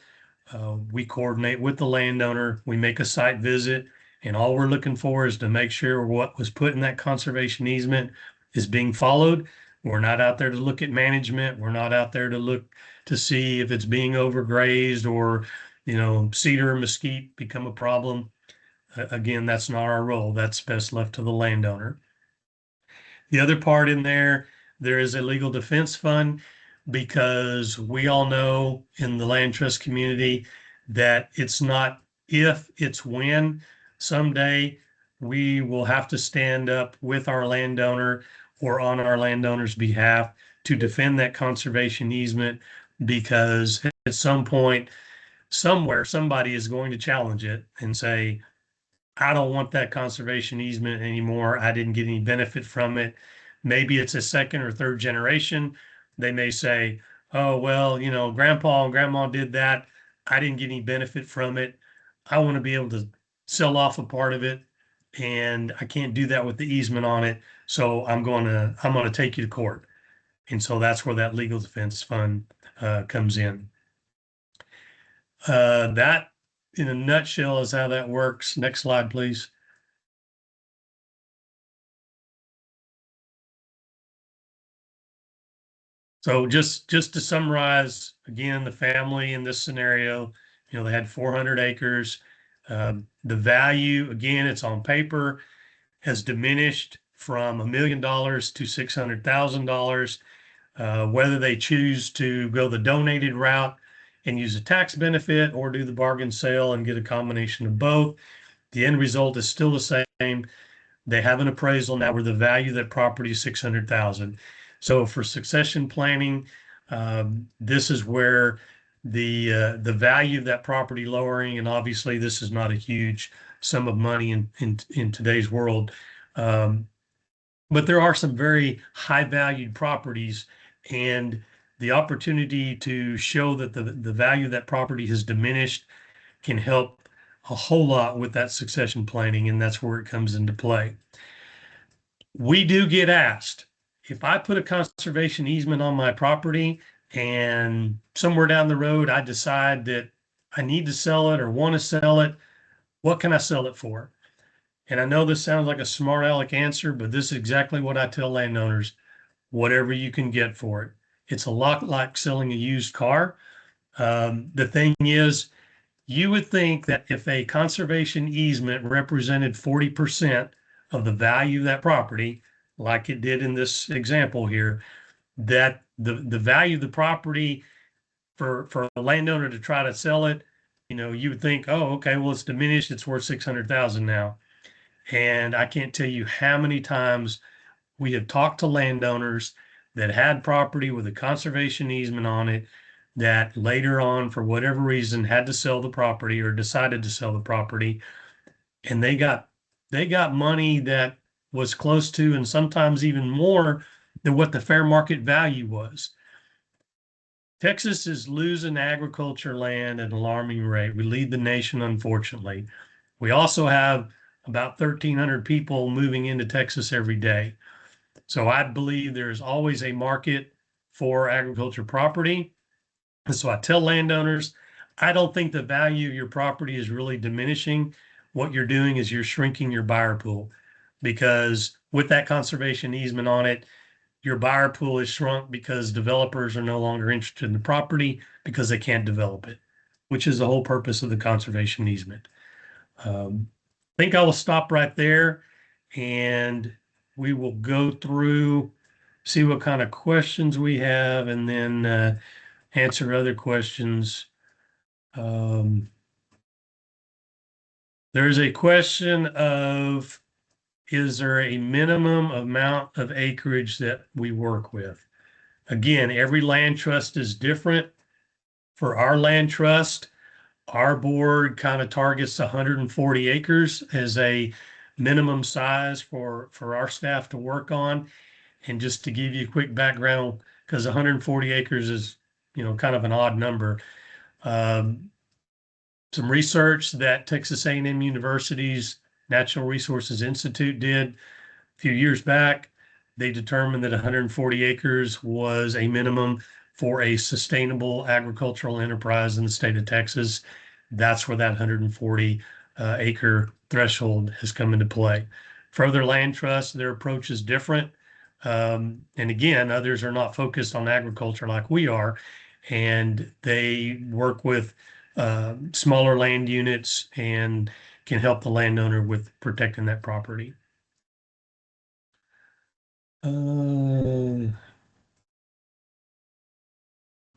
We coordinate with the landowner. We make a site visit, and all we're looking for is to make sure what was put in that conservation easement is being followed. We're not out there to look at management. We're not out there to look to see if it's being overgrazed or, cedar or mesquite become a problem. Again, that's not our role. That's best left to the landowner. The other part in there is a legal defense fund, because we all know in the land trust community that it's not if, it's when. Someday we will have to stand up with our landowner or on our landowner's behalf to defend that conservation easement, because at some point, somewhere, somebody is going to challenge it and say, I don't want that conservation easement anymore. I didn't get any benefit from it. Maybe it's a second or third generation. They may say, oh, well, grandpa and grandma did that. I didn't get any benefit from it. I want to be able to sell off a part of it, and I can't do that with the easement on it. So I'm going to take you to court. And so that's where that legal defense fund comes in. That, in a nutshell, is how that works. Next slide, please. So just to summarize, again, the family in this scenario, they had 400 acres. The value, again, it's on paper, has diminished from $1 million to $600,000. Whether they choose to go the donated route and use a tax benefit or do the bargain sale and get a combination of both, the end result is still the same. They have an appraisal now where the value of that property is $600,000. So for succession planning, this is where the value of that property lowering, and obviously this is not a huge sum of money in today's world. But there are some very high valued properties, and the opportunity to show that the value of that property has diminished can help a whole lot with that succession planning, and that's where it comes into play. We do get asked, if I put a conservation easement on my property and somewhere down the road I decide that I need to sell it or want to sell it, what can I sell it for? And I know this sounds like a smart aleck answer, but this is exactly what I tell landowners: whatever you can get for it. It's a lot like selling a used car. The thing is, you would think that if a conservation easement represented 40% of the value of that property, like it did in this example here, that the value of the property for a landowner to try to sell it, you would think, oh, okay, well, it's diminished, it's worth 600,000 now. And I can't tell you how many times we have talked to landowners that had property with a conservation easement on it that later on, for whatever reason, had to sell the property or decided to sell the property, and they got money that was close to, and sometimes even more than what the fair market value was. Texas is losing agriculture land at an alarming rate. We lead the nation, unfortunately. We also have about 1,300 people moving into Texas every day. So I believe there's always a market for agriculture property. And so I tell landowners, I don't think the value of your property is really diminishing. What you're doing is you're shrinking your buyer pool, because with that conservation easement on it, your buyer pool is shrunk because developers are no longer interested in the property because they can't develop it, which is the whole purpose of the conservation easement. I think I will stop right there, and we will go through, see what kind of questions we have, and then answer other questions. There's a question of, is there a minimum amount of acreage that we work with? Again, every land trust is different. For our land trust, our board kind of targets 140 acres as a minimum size for our staff to work on. And just to give you a quick background, because 140 acres is, kind of an odd number. Some research that Texas A&M University's Natural Resources Institute did a few years back, they determined that 140 acres was a minimum for a sustainable agricultural enterprise in the state of Texas. That's where that 140 acre threshold has come into play. For other land trusts, their approach is different. And again, others are not focused on agriculture like we are, and they work with smaller land units and can help the landowner with protecting that property. All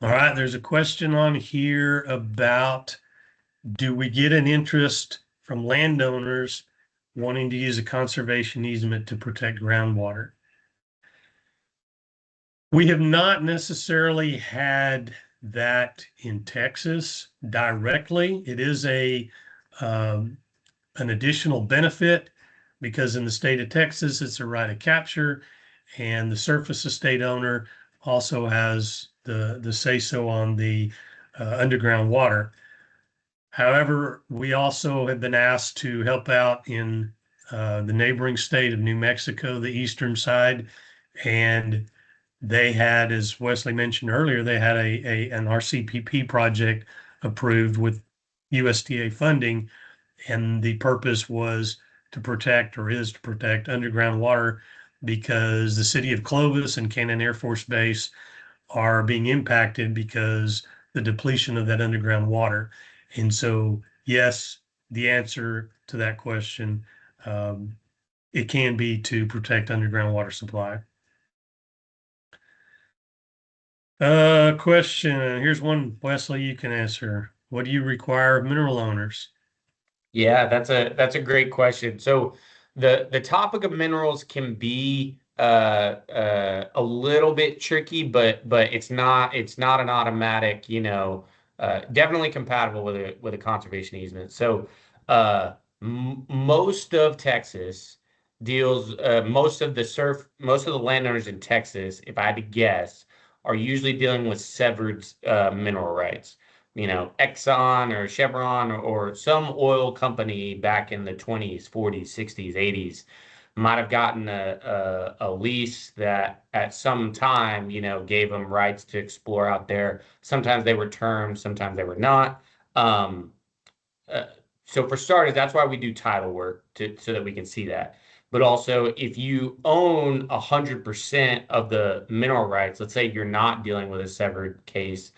right, there's a question on here about, do we get an interest from landowners wanting to use a conservation easement to protect groundwater? We have not necessarily had that in Texas directly. It is an additional benefit because in the state of Texas, it's a right of capture, and the surface estate owner also has the say-so on the underground water. However, we also have been asked to help out in the neighboring state of New Mexico, the eastern side, and they had, as Wesley mentioned earlier, they had an RCPP project approved with USDA funding, and the purpose was to protect, or is to protect, underground water because the city of Clovis and Cannon Air Force Base are being impacted because the depletion of that underground water. And so, yes, the answer to that question, um, it can be to protect underground water supply. Question. Here's one, Wesley, you can answer. What do you require of mineral owners?
Yeah, that's a great question. So the topic of minerals can be a little bit tricky, but it's not an automatic, definitely compatible with a conservation easement. So most of Texas deals most of the landowners in Texas, if I had to guess, are usually dealing with severed mineral rights. Exxon or Chevron or some oil company back in the 20s, 40s, 60s, 80s might have gotten a lease that at some time, gave them rights to explore out there. Sometimes they were termed, sometimes they were not. Um, uh, so for starters, that's why we do title work so that we can see that. But also, if you own 100% of the mineral rights, let's say you're not dealing with a severed case,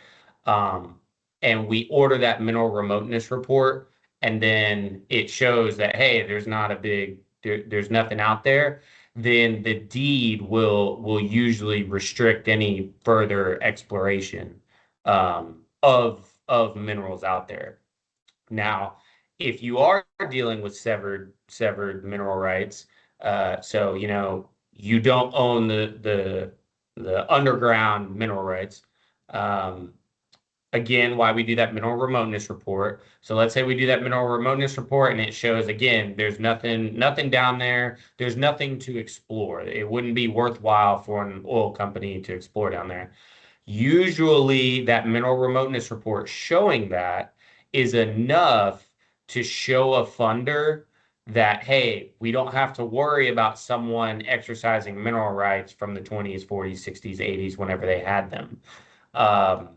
um, and we order that mineral remoteness report, and then it shows that, hey, there's nothing out there, then the deed will usually restrict any further exploration of minerals out there. Now, if you are dealing with severed mineral rights, so you don't own the underground mineral rights. Um, Again, why we do that mineral remoteness report. So let's say we do that mineral remoteness report and it shows again, there's nothing down there. There's nothing to explore. It wouldn't be worthwhile for an oil company to explore down there. Usually that mineral remoteness report showing that is enough to show a funder that, hey, we don't have to worry about someone exercising mineral rights from the 20s, 40s, 60s, 80s, whenever they had them. Um,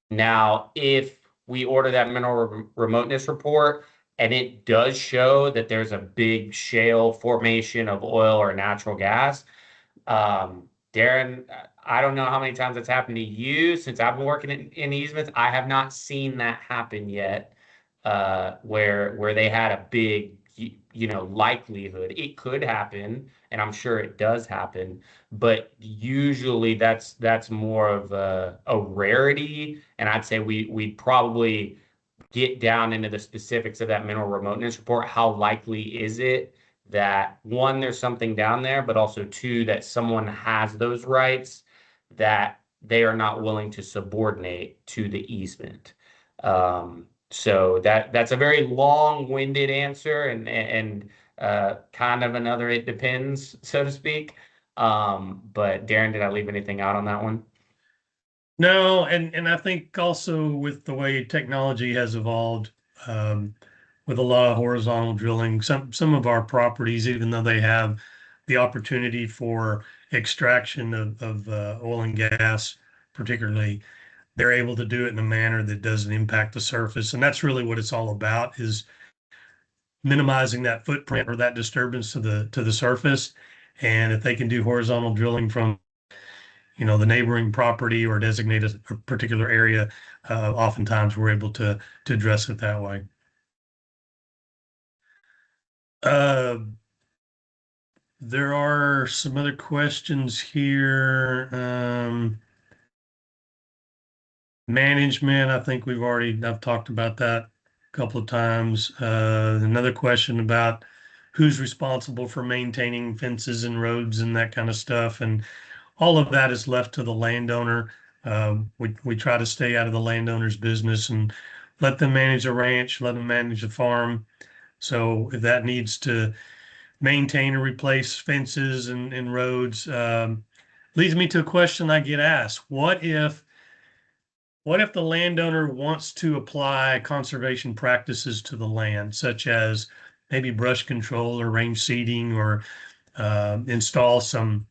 Now, if we order that mineral remoteness report and it does show that there's a big shale formation of oil or natural gas, Darren, I don't know how many times that's happened to you since I've been working in easements. I have not seen that happen yet, where they had a big, likelihood. It could happen, and I'm sure it does happen, but usually that's more of a rarity, and I'd say we'd probably get down into the specifics of that mineral remoteness report. How likely is it that one, there's something down there, but also two, that someone has those rights that they are not willing to subordinate to the easement? So that's a very long-winded answer and kind of another it depends, so to speak. But Darren, did I leave anything out on that one?
No, and I think also with the way technology has evolved, um, with a lot of horizontal drilling, some of our properties, even though they have the opportunity for extraction of oil and gas, particularly, they're able to do it in a manner that doesn't impact the surface, and that's really what it's all about, is minimizing that footprint or that disturbance to the surface. And if they can do horizontal drilling from the neighboring property or designate a particular area, oftentimes we're able to address it that way. Uh, there are some other questions here. Management, I think I've talked about that a couple of times. Another question about who's responsible for maintaining fences and roads and that kind of stuff. And all of that is left to the landowner. We try to stay out of the landowner's business and let them manage a ranch, let them manage a farm. So if that needs to maintain or replace fences and roads, leads me to a question I get asked. What if the landowner wants to apply conservation practices to the land, such as maybe brush control or range seeding, or install some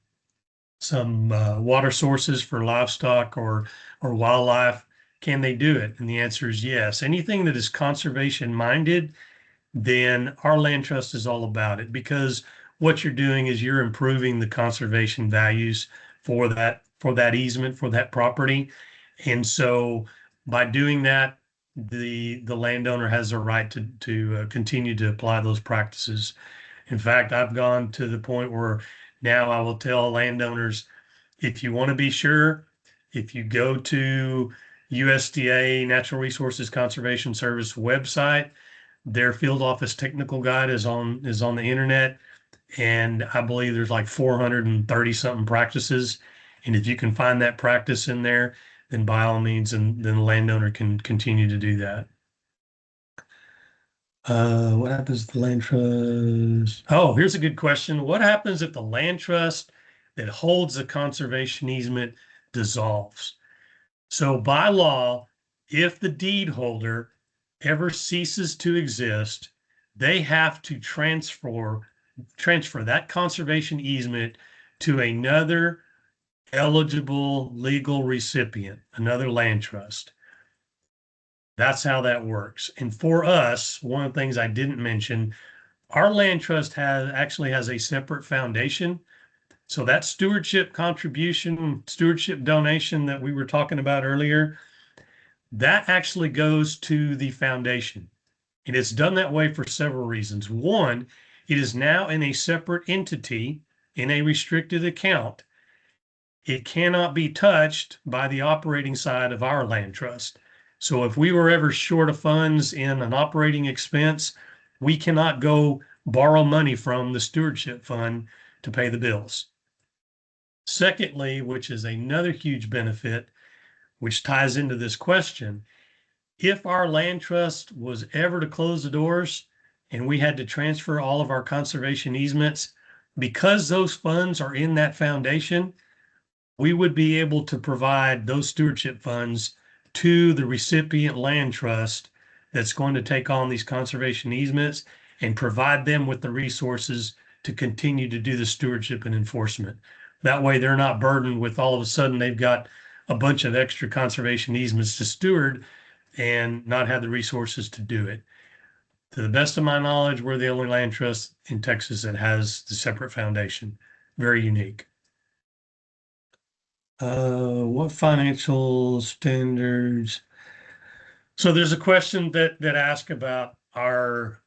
water sources for livestock or wildlife, can they do it? And the answer is yes. Anything that is conservation minded, then our land trust is all about it, because what you're doing is you're improving the conservation values for that easement, for that property. And so by doing that, the landowner has a right to continue to apply those practices. In fact, I've gone to the point where now I will tell landowners, if you want to be sure, if you go to USDA Natural Resources Conservation Service website, their field office technical guide is on the internet, and I believe there's like 430 something practices. And if you can find that practice in there, then by all means, and then the landowner can continue to do that. What happens if the land trust? Oh, here's a good question. What happens if the land trust that holds the conservation easement dissolves? So by law, if the deed holder ever ceases to exist, they have to transfer that conservation easement to another eligible legal recipient, another land trust. That's how that works. And for us, one of the things I didn't mention, our land trust actually has a separate foundation. So that stewardship contribution, stewardship donation that we were talking about earlier, that actually goes to the foundation. And it's done that way for several reasons. One, it is now in a separate entity in a restricted account. It cannot be touched by the operating side of our land trust. So if we were ever short of funds in an operating expense, we cannot go borrow money from the stewardship fund to pay the bills. Secondly, which is another huge benefit, which ties into this question, if our land trust was ever to close the doors and we had to transfer all of our conservation easements, because those funds are in that foundation, we would be able to provide those stewardship funds to the recipient land trust that's going to take on these conservation easements and provide them with the resources to continue to do the stewardship and enforcement. That way, they're not burdened with all of a sudden they've got a bunch of extra conservation easements to steward and not have the resources to do it. To the best of my knowledge, we're the only land trust in Texas that has the separate foundation. Very unique. What financial standards? So there's a question that asks about our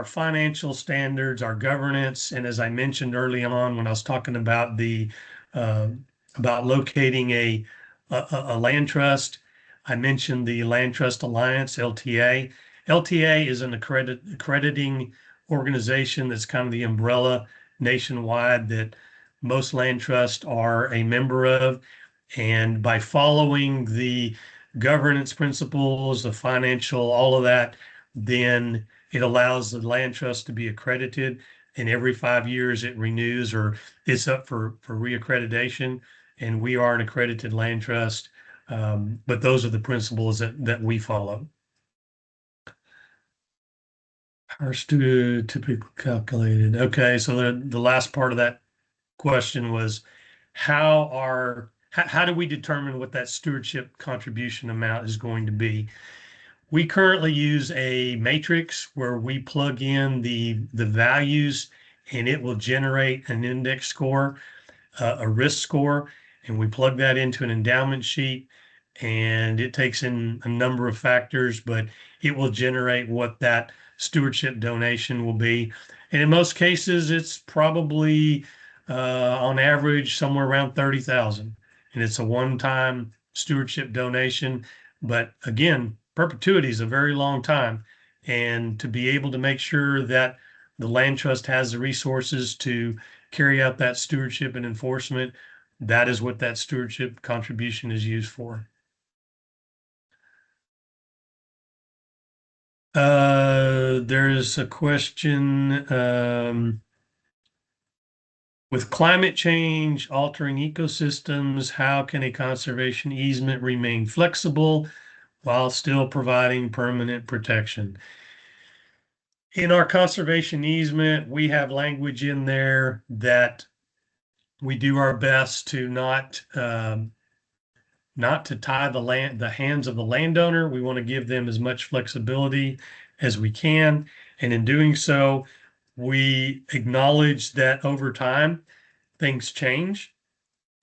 financial standards, our governance, and as I mentioned early on when I was talking about the uh, about locating a land trust, I mentioned the Land Trust Alliance (LTA). LTA is an accrediting organization that's kind of the umbrella nationwide that most land trusts are a member of. And by following the governance principles, the financial, all of that, then it allows the land trust to be accredited. And every 5 years it renews or it's up for reaccreditation. And we are an accredited land trust. But those are the principles that we follow. Our student typically calculated. Okay, so the last part of that question was how do we determine what that stewardship contribution amount is going to be? We currently use a matrix where we plug in the values and it will generate an index score, a risk score, and we plug that into an endowment sheet and it takes in a number of factors, but it will generate what that stewardship donation will be. And in most cases, it's probably on average somewhere around 30,000. And it's a one-time stewardship donation. But again, perpetuity is a very long time. And to be able to make sure that the land trust has the resources to carry out that stewardship and enforcement, that is what that stewardship contribution is used for. There's a question, with climate change altering ecosystems, how can a conservation easement remain flexible while still providing permanent protection? In our conservation easement, we have language in there that We do our best to not to tie the hands of the landowner. We want to give them as much flexibility as we can. And in doing so, we acknowledge that over time things change.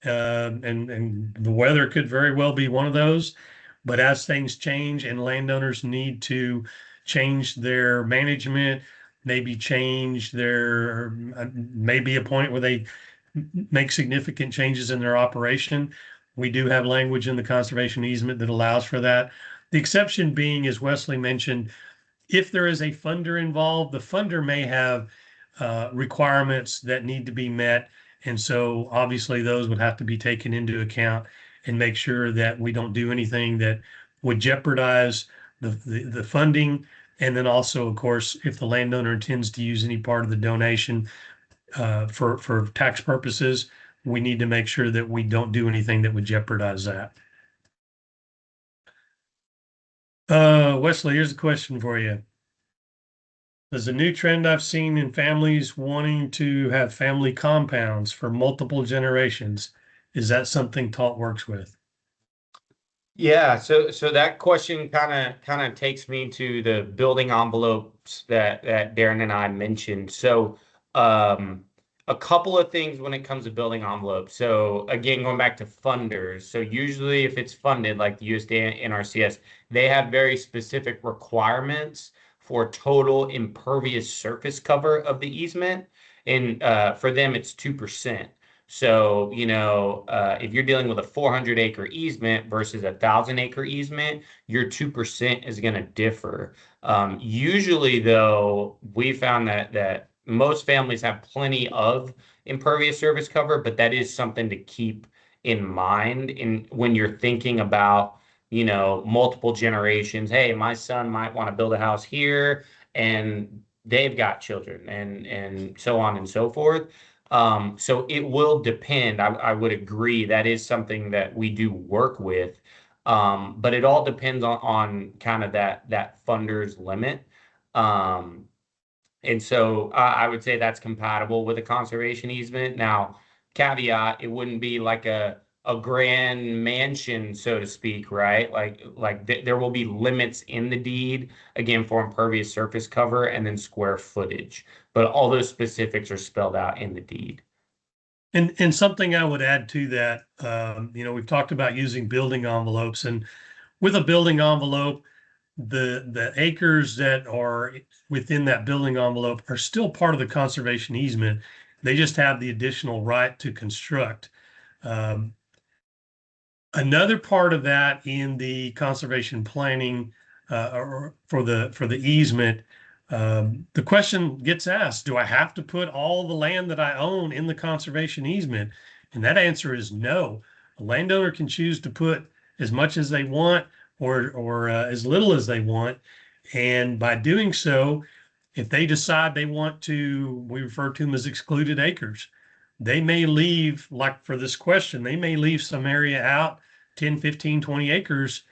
And the weather could very well be one of those. But as things change and landowners need to change their management, maybe change their, maybe a point where they make significant changes in their operation. We do have language in the conservation easement that allows for that. The exception being, as Wesley mentioned, if there is a funder involved, the funder may have requirements that need to be met. And so obviously those would have to be taken into account and make sure that we don't do anything that would jeopardize the funding. And then also, of course, if the landowner intends to use any part of the donation for tax purposes, we need to make sure that we don't do anything that would jeopardize that. Wesley, here's a question for you. There's a new trend I've seen in families wanting to have family compounds for multiple generations. Is that something Talt works with?
Yeah, so that question kind of takes me to the building envelopes that Darren and I mentioned. So a couple of things when it comes to building envelopes. So again, going back to funders. So usually if it's funded like the USDA and NRCS, they have very specific requirements for total impervious surface cover of the easement. And for them, it's 2%. So, if you're dealing with a 400-acre easement versus a 1,000-acre easement, your 2% is going to differ. Usually, though, we found that most families have plenty of impervious surface cover, but that is something to keep in mind when you're thinking about, multiple generations. Hey, my son might want to build a house here, and they've got children, and so on and so forth. So it will depend. I would agree that is something that we do work with, but it all depends on kind of that funder's limit. Um, and so I would say that's compatible with a conservation easement. Now, caveat, it wouldn't be like a grand mansion, so to speak, right? There will be limits in the deed, again, for impervious surface cover and then square footage. But all those specifics are spelled out in the deed.
And something I would add to that, we've talked about using building envelopes, and with a building envelope, the acres that are within that building envelope are still part of the conservation easement. They just have the additional right to construct. Um, Another part of that in the conservation planning or for the easement, the question gets asked, do I have to put all the land that I own in the conservation easement? And that answer is no. A landowner can choose to put as much as they want or as little as they want. And by doing so, if they decide they want to, we refer to them as excluded acres, they may leave, like for this question, they may leave some area out, 10, 15, 20 acres.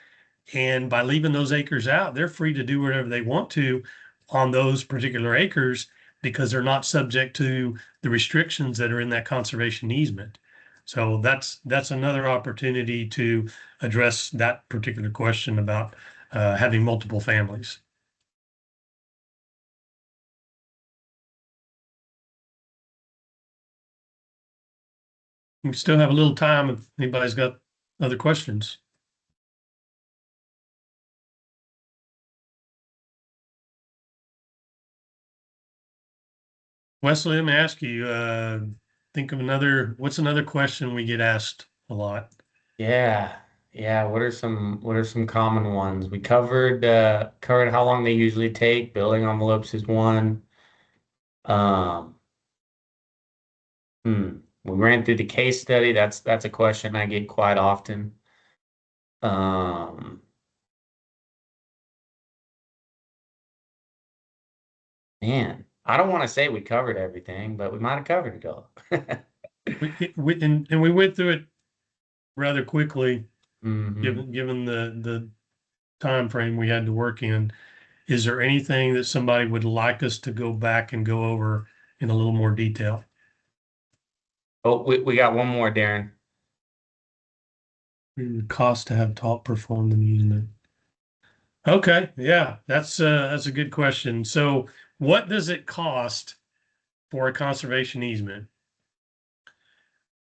And by leaving those acres out, they're free to do whatever they want to on those particular acres because they're not subject to the restrictions that are in that conservation easement. So that's another opportunity to address that particular question about having multiple families. We still have a little time if anybody's got other questions. Wesley, let me ask you, think of what's another question we get asked a lot?
Yeah. Yeah. What are some common ones? We covered how long they usually take. Building envelopes is one. Um, we ran through the case study. That's a question I get quite often. Um, man, I don't want to say we covered everything, but we might have covered it all.
And we went through it rather quickly,
hmm
given the time frame we had to work in. Is there anything that somebody would like us to go back and go over in a little more detail?
Oh, we got one more, Darren.
Cost to have top perform the easement. Okay, yeah, that's a good question. So, what does it cost for a conservation easement?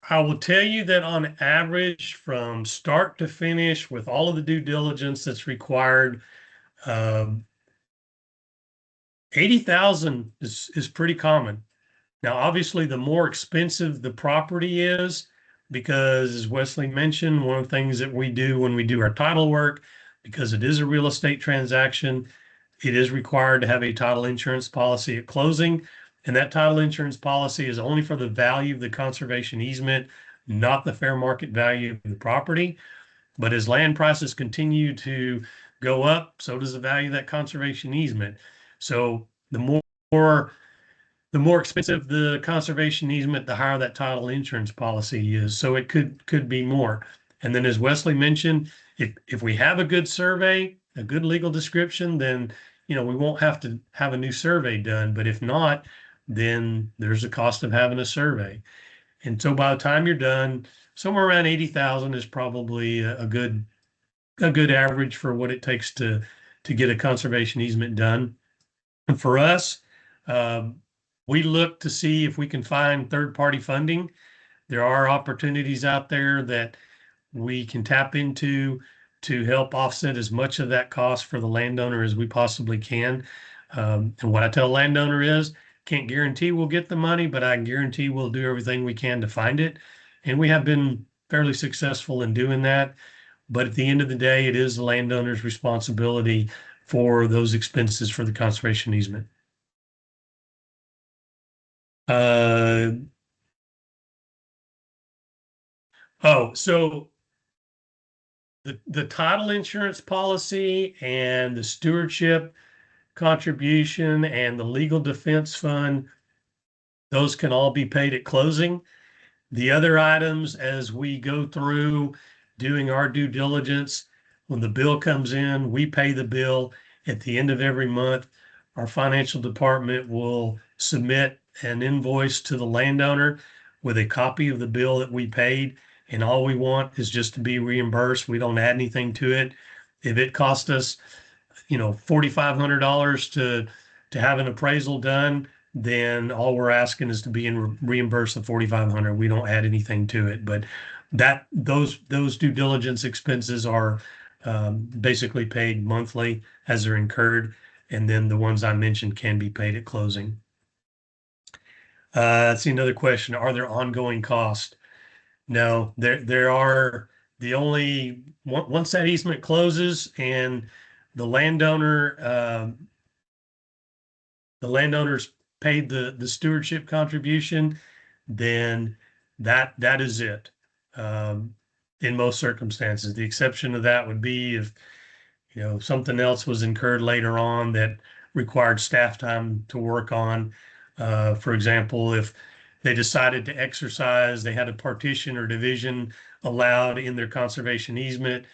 I will tell you that on average, from start to finish, with all of the due diligence that's required, um, 80,000 is pretty common. Now, obviously, the more expensive the property is, because as Wesley mentioned, one of the things that we do when we do our title work, because it is a real estate transaction, it is required to have a title insurance policy at closing. And that title insurance policy is only for the value of the conservation easement, not the fair market value of the property. But as land prices continue to go up, so does the value of that conservation easement. So the more expensive the conservation easement, the higher that title insurance policy is. So it could be more. And then as Wesley mentioned, if we have a good survey, a good legal description, then we won't have to have a new survey done. But if not, then there's a cost of having a survey. And so by the time you're done, somewhere around 80,000 is probably a good average for what it takes to get a conservation easement done. And for us, um, we look to see if we can find third-party funding. There are opportunities out there that we can tap into to help offset as much of that cost for the landowner as we possibly can. And what I tell a landowner is, can't guarantee we'll get the money, but I guarantee we'll do everything we can to find it. And we have been fairly successful in doing that. But at the end of the day, it is the landowner's responsibility for those expenses for the conservation easement. Uh, so the title insurance policy and the stewardship contribution and the legal defense fund, those can all be paid at closing. The other items, as we go through doing our due diligence, when the bill comes in, we pay the bill at the end of every month. Our financial department will submit an invoice to the landowner with a copy of the bill that we paid. And all we want is just to be reimbursed. We don't add anything to it. If it cost us, $4,500 to have an appraisal done, then all we're asking is to be reimbursed the 4,500. We don't add anything to it. But those due diligence expenses are basically paid monthly as they're incurred, and then the ones I mentioned can be paid at closing. Let's see, another question: are there ongoing costs? No, there are. The only once that easement closes and the landowner the landowners paid the stewardship contribution, then that is it. In most circumstances, the exception of that would be if something else was incurred later on that required staff time to work on. For example, if they decided to exercise, they had a partition or division allowed in their conservation easement,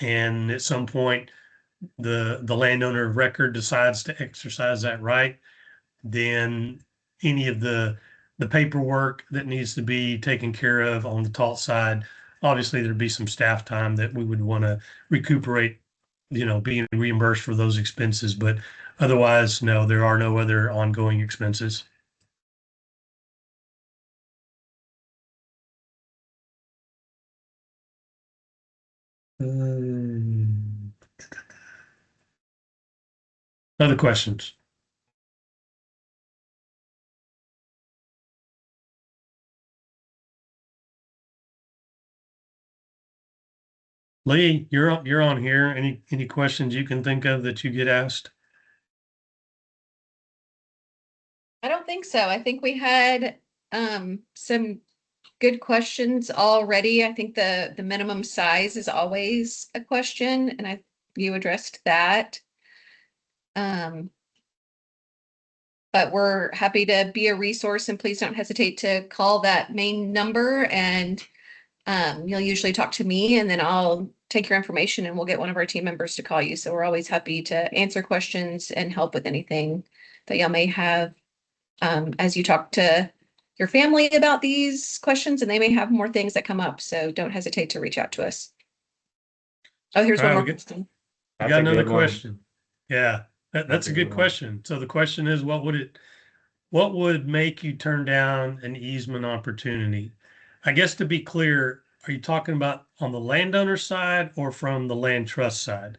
and at some point the landowner of record decides to exercise that right, then any of the paperwork that needs to be taken care of on the TALT side, obviously there'd be some staff time that we would want to recuperate, being reimbursed for those expenses. But otherwise, no, there are no other ongoing expenses. Other questions? Lee, you're on here. Any questions you can think of that you get asked?
I don't think so. I think we had some good questions already. I think the minimum size is always a question, and you addressed that. But we're happy to be a resource, and please don't hesitate to call that main number, and you'll usually talk to me, and then I'll take your information and we'll get one of our team members to call you. So we're always happy to answer questions and help with anything that y'all may have as you talk to your family about these questions, and they may have more things that come up. So don't hesitate to reach out to us. Oh, here's
All
one
right,
more
we
question.
got
That's a
another
good one.
question. Yeah, that's
That's
a
a
good
good one.
question. So the question is, what would make you turn down an easement opportunity? I guess to be clear, are you talking about on the landowner side or from the land trust side?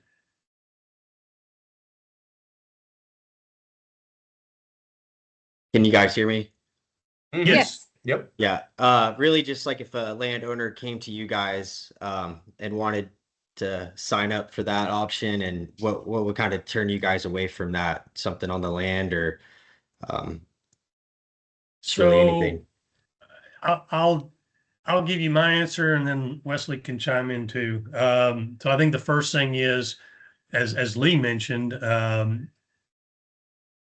Can you guys hear me?
Mhm.
Yes.
Yep.
Yeah. Really just like if a landowner came to you guys and wanted to sign up for that option, and what would kind of turn you guys away from that? Something on the land, or um just really
So
anything?
I'll give you my answer and then Wesley can chime in too. So I think the first thing is, as Lee mentioned,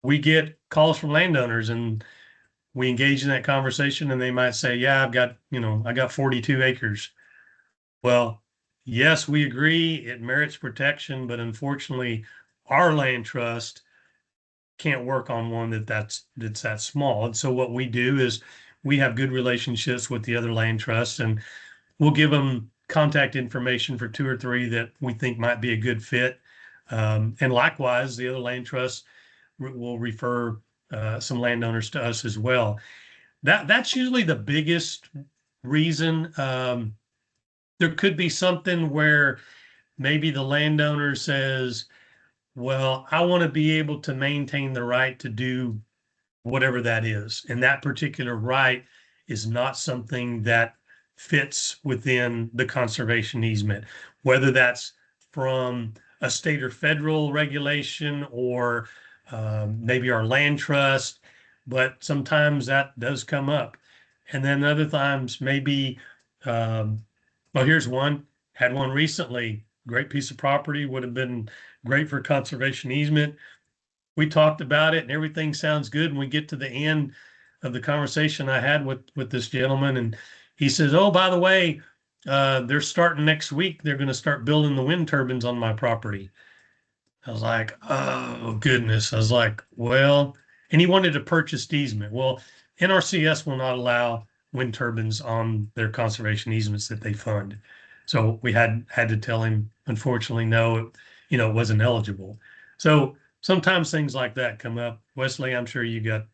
we get calls from landowners and we engage in that conversation and they might say, yeah, I got 42 acres. Well, yes, we agree it merits protection, but unfortunately, our land trust can't work on one that's that small. And so what we do is we have good relationships with the other land trusts, and we'll give them contact information for two or three that we think might be a good fit. And likewise, the other land trusts will refer some landowners to us as well. That's usually the biggest reason. There could be something where maybe the landowner says, well, I want to be able to maintain the right to do whatever that is. And that particular right is not something that fits within the conservation easement, whether that's from a state or federal regulation or maybe our land trust. But sometimes that does come up. And then other times, maybe, well, here's one, had one recently, great piece of property, would have been great for conservation easement. We talked about it and everything sounds good. And we get to the end of the conversation I had with this gentleman, and he says, "Oh, by the way, they're starting next week. They're going to start building the wind turbines on my property." I was like, "Oh goodness!" I was like, "Well," and he wanted to purchase easement. Well, NRCS will not allow wind turbines on their conservation easements that they fund. So we had to tell him, unfortunately, no, it wasn't eligible. So sometimes things like that come up. Wesley, I'm sure you got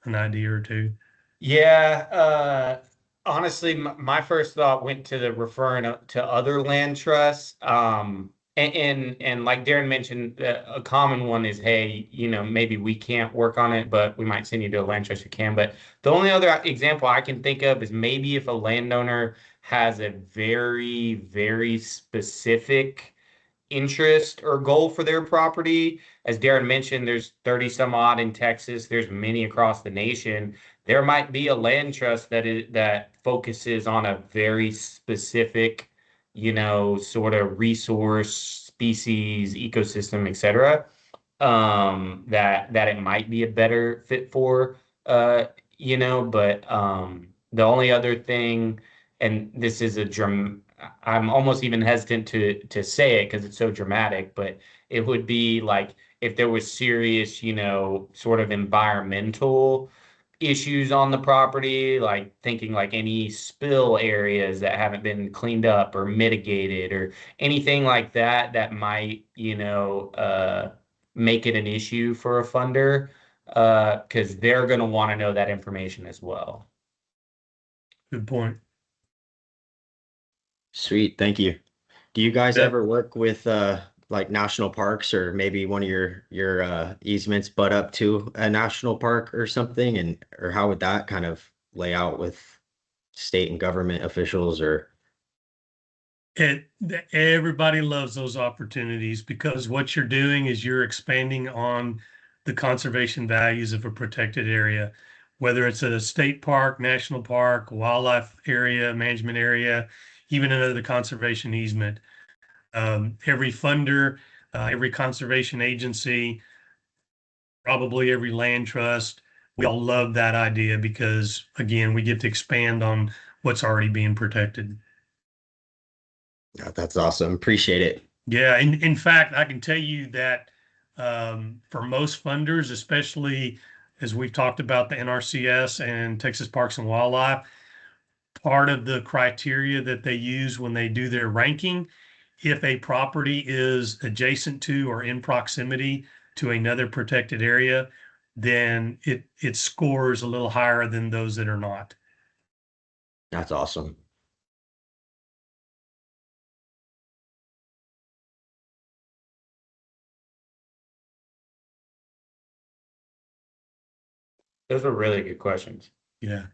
an idea or two.
Yeah, honestly, my first thought went to the referring to other land trusts. And like Darren mentioned, a common one is, hey, maybe we can't work on it, but we might send you to a land trust who can. But the only other example I can think of is maybe if a landowner has a very, very specific interest or goal for their property. As Darren mentioned, there's 30 some odd in Texas. There's many across the nation. There might be a land trust that focuses on a very specific, sort of resource, species, ecosystem, etc. That it might be a better fit for, but the only other thing, and this is I'm almost even hesitant to say it because it's so dramatic, but it would be like if there was serious, sort of environmental issues on the property, like thinking like any spill areas that haven't been cleaned up or mitigated or anything like that that might, make it an issue for a funder, because they're going to want to know that information as well.
Good point.
Sweet, thank you. Do you guys
Yeah.
ever work with like national parks, or maybe one of your easements butt up to a national park or something, and or how would that kind of lay out with state and government officials? Or
Everybody loves those opportunities because what you're doing is you're expanding on the conservation values of a protected area, whether it's a state park, national park, wildlife area, management area, even another conservation easement. Every funder, every conservation agency, probably every land trust, we all love that idea because, again, we get to expand on what's already being protected.
that's awesome. Appreciate it.
Yeah, in fact, I can tell you that for most funders, especially as we've talked about the NRCS and Texas Parks and Wildlife, part of the criteria that they use when they do their ranking, if a property is adjacent to or in proximity to another protected area, then it scores a little higher than those that are not.
That's awesome.
Those were really good questions.
Yeah.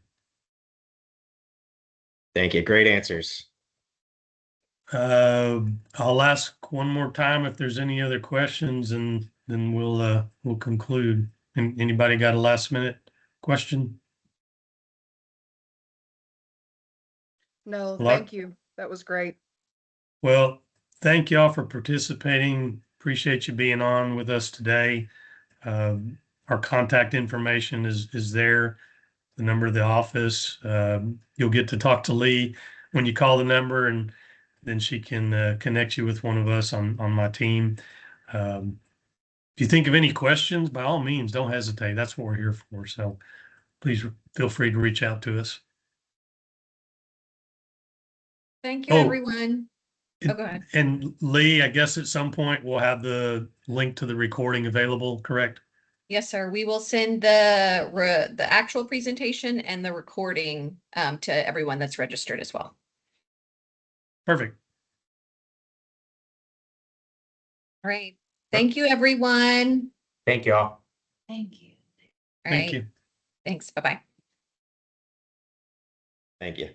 Thank you. Great answers.
I'll ask one more time if there's any other questions, and then we'll conclude. And anybody got a last minute question?
No,
Well,
thank you. That was great.
Well, thank y'all for participating. Appreciate you being on with us today. Our contact information is there, the number of the office. You'll get to talk to Lee when you call the number, and then she can connect you with one of us on my team. If you think of any questions, by all means, don't hesitate. That's what we're here for. So please feel free to reach out to us.
Thank you,
Oh.
everyone. Oh, go ahead.
And Lee, I guess at some point we'll have the link to the recording available, correct?
Yes, sir. We will send the actual presentation and the recording to everyone that's registered as well.
Perfect.
All right. Thank you, everyone.
Thank you all.
Thank you. All
Thank
right.
you.
Thanks. Bye-bye.
Thank you.